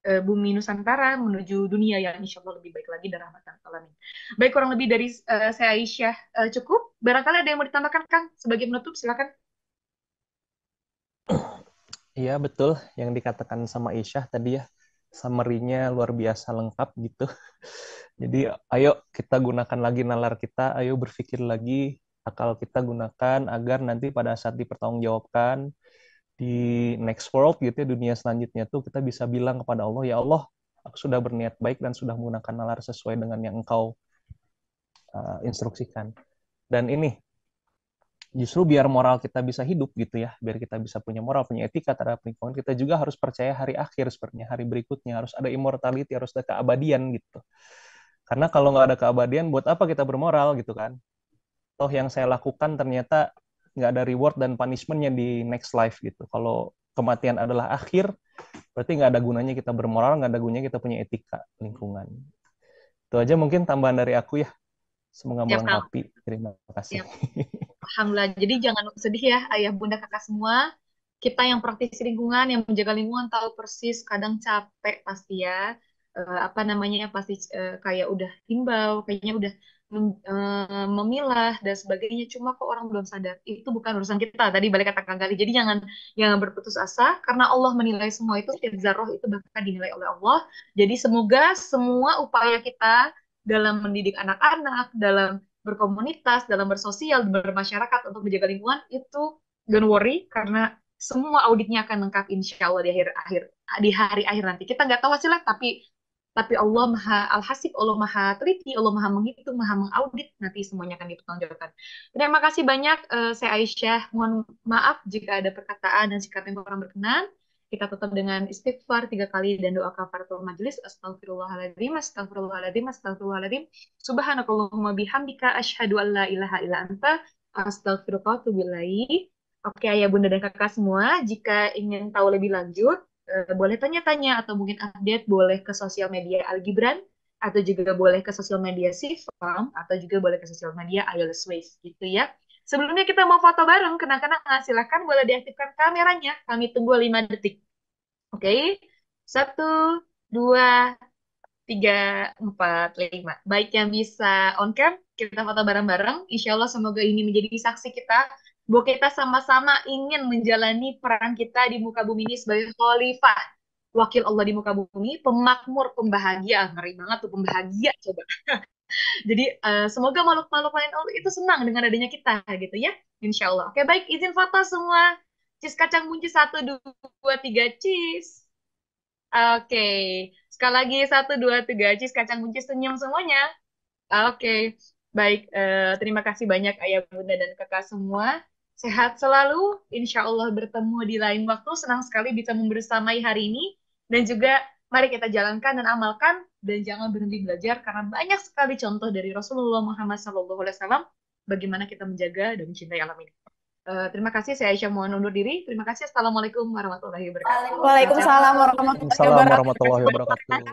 bumi Nusantara, menuju dunia yang insya Allah lebih baik lagi dan rahmatan alamin. Baik, kurang lebih dari saya Aisyah cukup. Barangkali ada yang mau ditambahkan Kang sebagai penutup, silakan. Iya, betul yang dikatakan sama Isyah tadi ya. Summary-nya luar biasa lengkap gitu. Jadi ayo kita gunakan lagi nalar kita, ayo berpikir lagi, akal kita gunakan agar nanti pada saat dipertanggungjawabkan di next world gitu ya, dunia selanjutnya tuh kita bisa bilang kepada Allah, ya Allah, aku sudah berniat baik dan sudah menggunakan nalar sesuai dengan yang Engkau instruksikan. Dan ini justru biar moral kita bisa hidup gitu ya, biar kita bisa punya moral, punya etika terhadap lingkungan, kita juga harus percaya hari akhir sepertinya, hari berikutnya, harus ada immortality, harus ada keabadian gitu. Karena kalau nggak ada keabadian, buat apa kita bermoral gitu kan? Toh yang saya lakukan ternyata nggak ada reward dan punishment-nya di next life gitu. Kalau kematian adalah akhir, berarti nggak ada gunanya kita bermoral, nggak ada gunanya kita punya etika lingkungan. Itu aja mungkin tambahan dari aku ya. Semoga Siap Kang. melengkapi. Terima kasih. Siap. Alhamdulillah. Jadi jangan sedih ya ayah bunda kakak semua. Kita yang praktisi lingkungan, yang menjaga lingkungan tahu persis kadang capek pasti ya. Apa namanya pasti kayak udah himbau, kayaknya udah memilah dan sebagainya. Cuma kok orang belum sadar. Itu bukan urusan kita. Tadi balik kata Kang Gali. Jadi jangan berputus asa karena Allah menilai semua itu. Setiap zarroh itu bahkan dinilai oleh Allah. Jadi semoga semua upaya kita dalam mendidik anak-anak, dalam berkomunitas, dalam bersosial, bermasyarakat untuk menjaga lingkungan itu don't worry karena semua auditnya akan lengkap insya Allah di hari akhir nanti. Kita nggak tahu hasilnya tapi Allah maha alhasib, Allah maha teliti, Allah maha menghitung, maha mengaudit, nanti semuanya akan dipertanggungjawabkan. Terima kasih banyak, saya Aisyah. Mohon maaf jika ada perkataan dan sikap yang kurang berkenan. Kita tutup dengan istighfar 3 kali dan doa kafaratul majelis. Astagfirullahaladzim, astagfirullahaladzim, astagfirullahaladzim. Subhanakallahumma bihamdika asyhadu an la ilaha illa anta astaghfiruka wa atubu ilaik. Oke, ayah bunda dan kakak semua, jika ingin tahu lebih lanjut, boleh tanya-tanya atau mungkin update boleh ke sosial media Al Gibran atau juga boleh ke sosial media Sifam atau juga boleh ke sosial media Ayoles Ways gitu ya. Sebelumnya kita mau foto bareng, kenang-kenang silakan boleh diaktifkan kameranya. Kami tunggu 5 detik. Oke, 1, 2, 3, 4, 5. Baik yang bisa on cam, kita foto bareng-bareng. Insya Allah semoga ini menjadi saksi kita bahwa kita sama-sama ingin menjalani peran kita di muka bumi ini sebagai khalifah. Wakil Allah di muka bumi, pemakmur, pembahagia. Ngeri banget tuh pembahagia coba. Jadi semoga makhluk-makhluk lain Allah itu senang dengan adanya kita gitu ya. Insya Allah. Oke baik, izin foto semua. Cheese kacang buncis 1, 2, 3, cheese. Oke, sekali lagi 1, 2, 3, cheese kacang buncis senyum semuanya. Oke, baik. Terima kasih banyak ayah bunda dan kakak semua. Sehat selalu. Insya Allah bertemu di lain waktu. Senang sekali bisa membersamai hari ini. Dan juga mari kita jalankan dan amalkan. Dan jangan berhenti belajar karena banyak sekali contoh dari Rasulullah Muhammad SAW bagaimana kita menjaga dan mencintai alam ini. Terima kasih. Saya Aisyah mohon undur diri. Terima kasih. Assalamualaikum warahmatullahi wabarakatuh. Sehat-sehat. Waalaikumsalam warahmatullahi Assalamualaikum wabarakatuh. warahmatullahi wabarakatuh.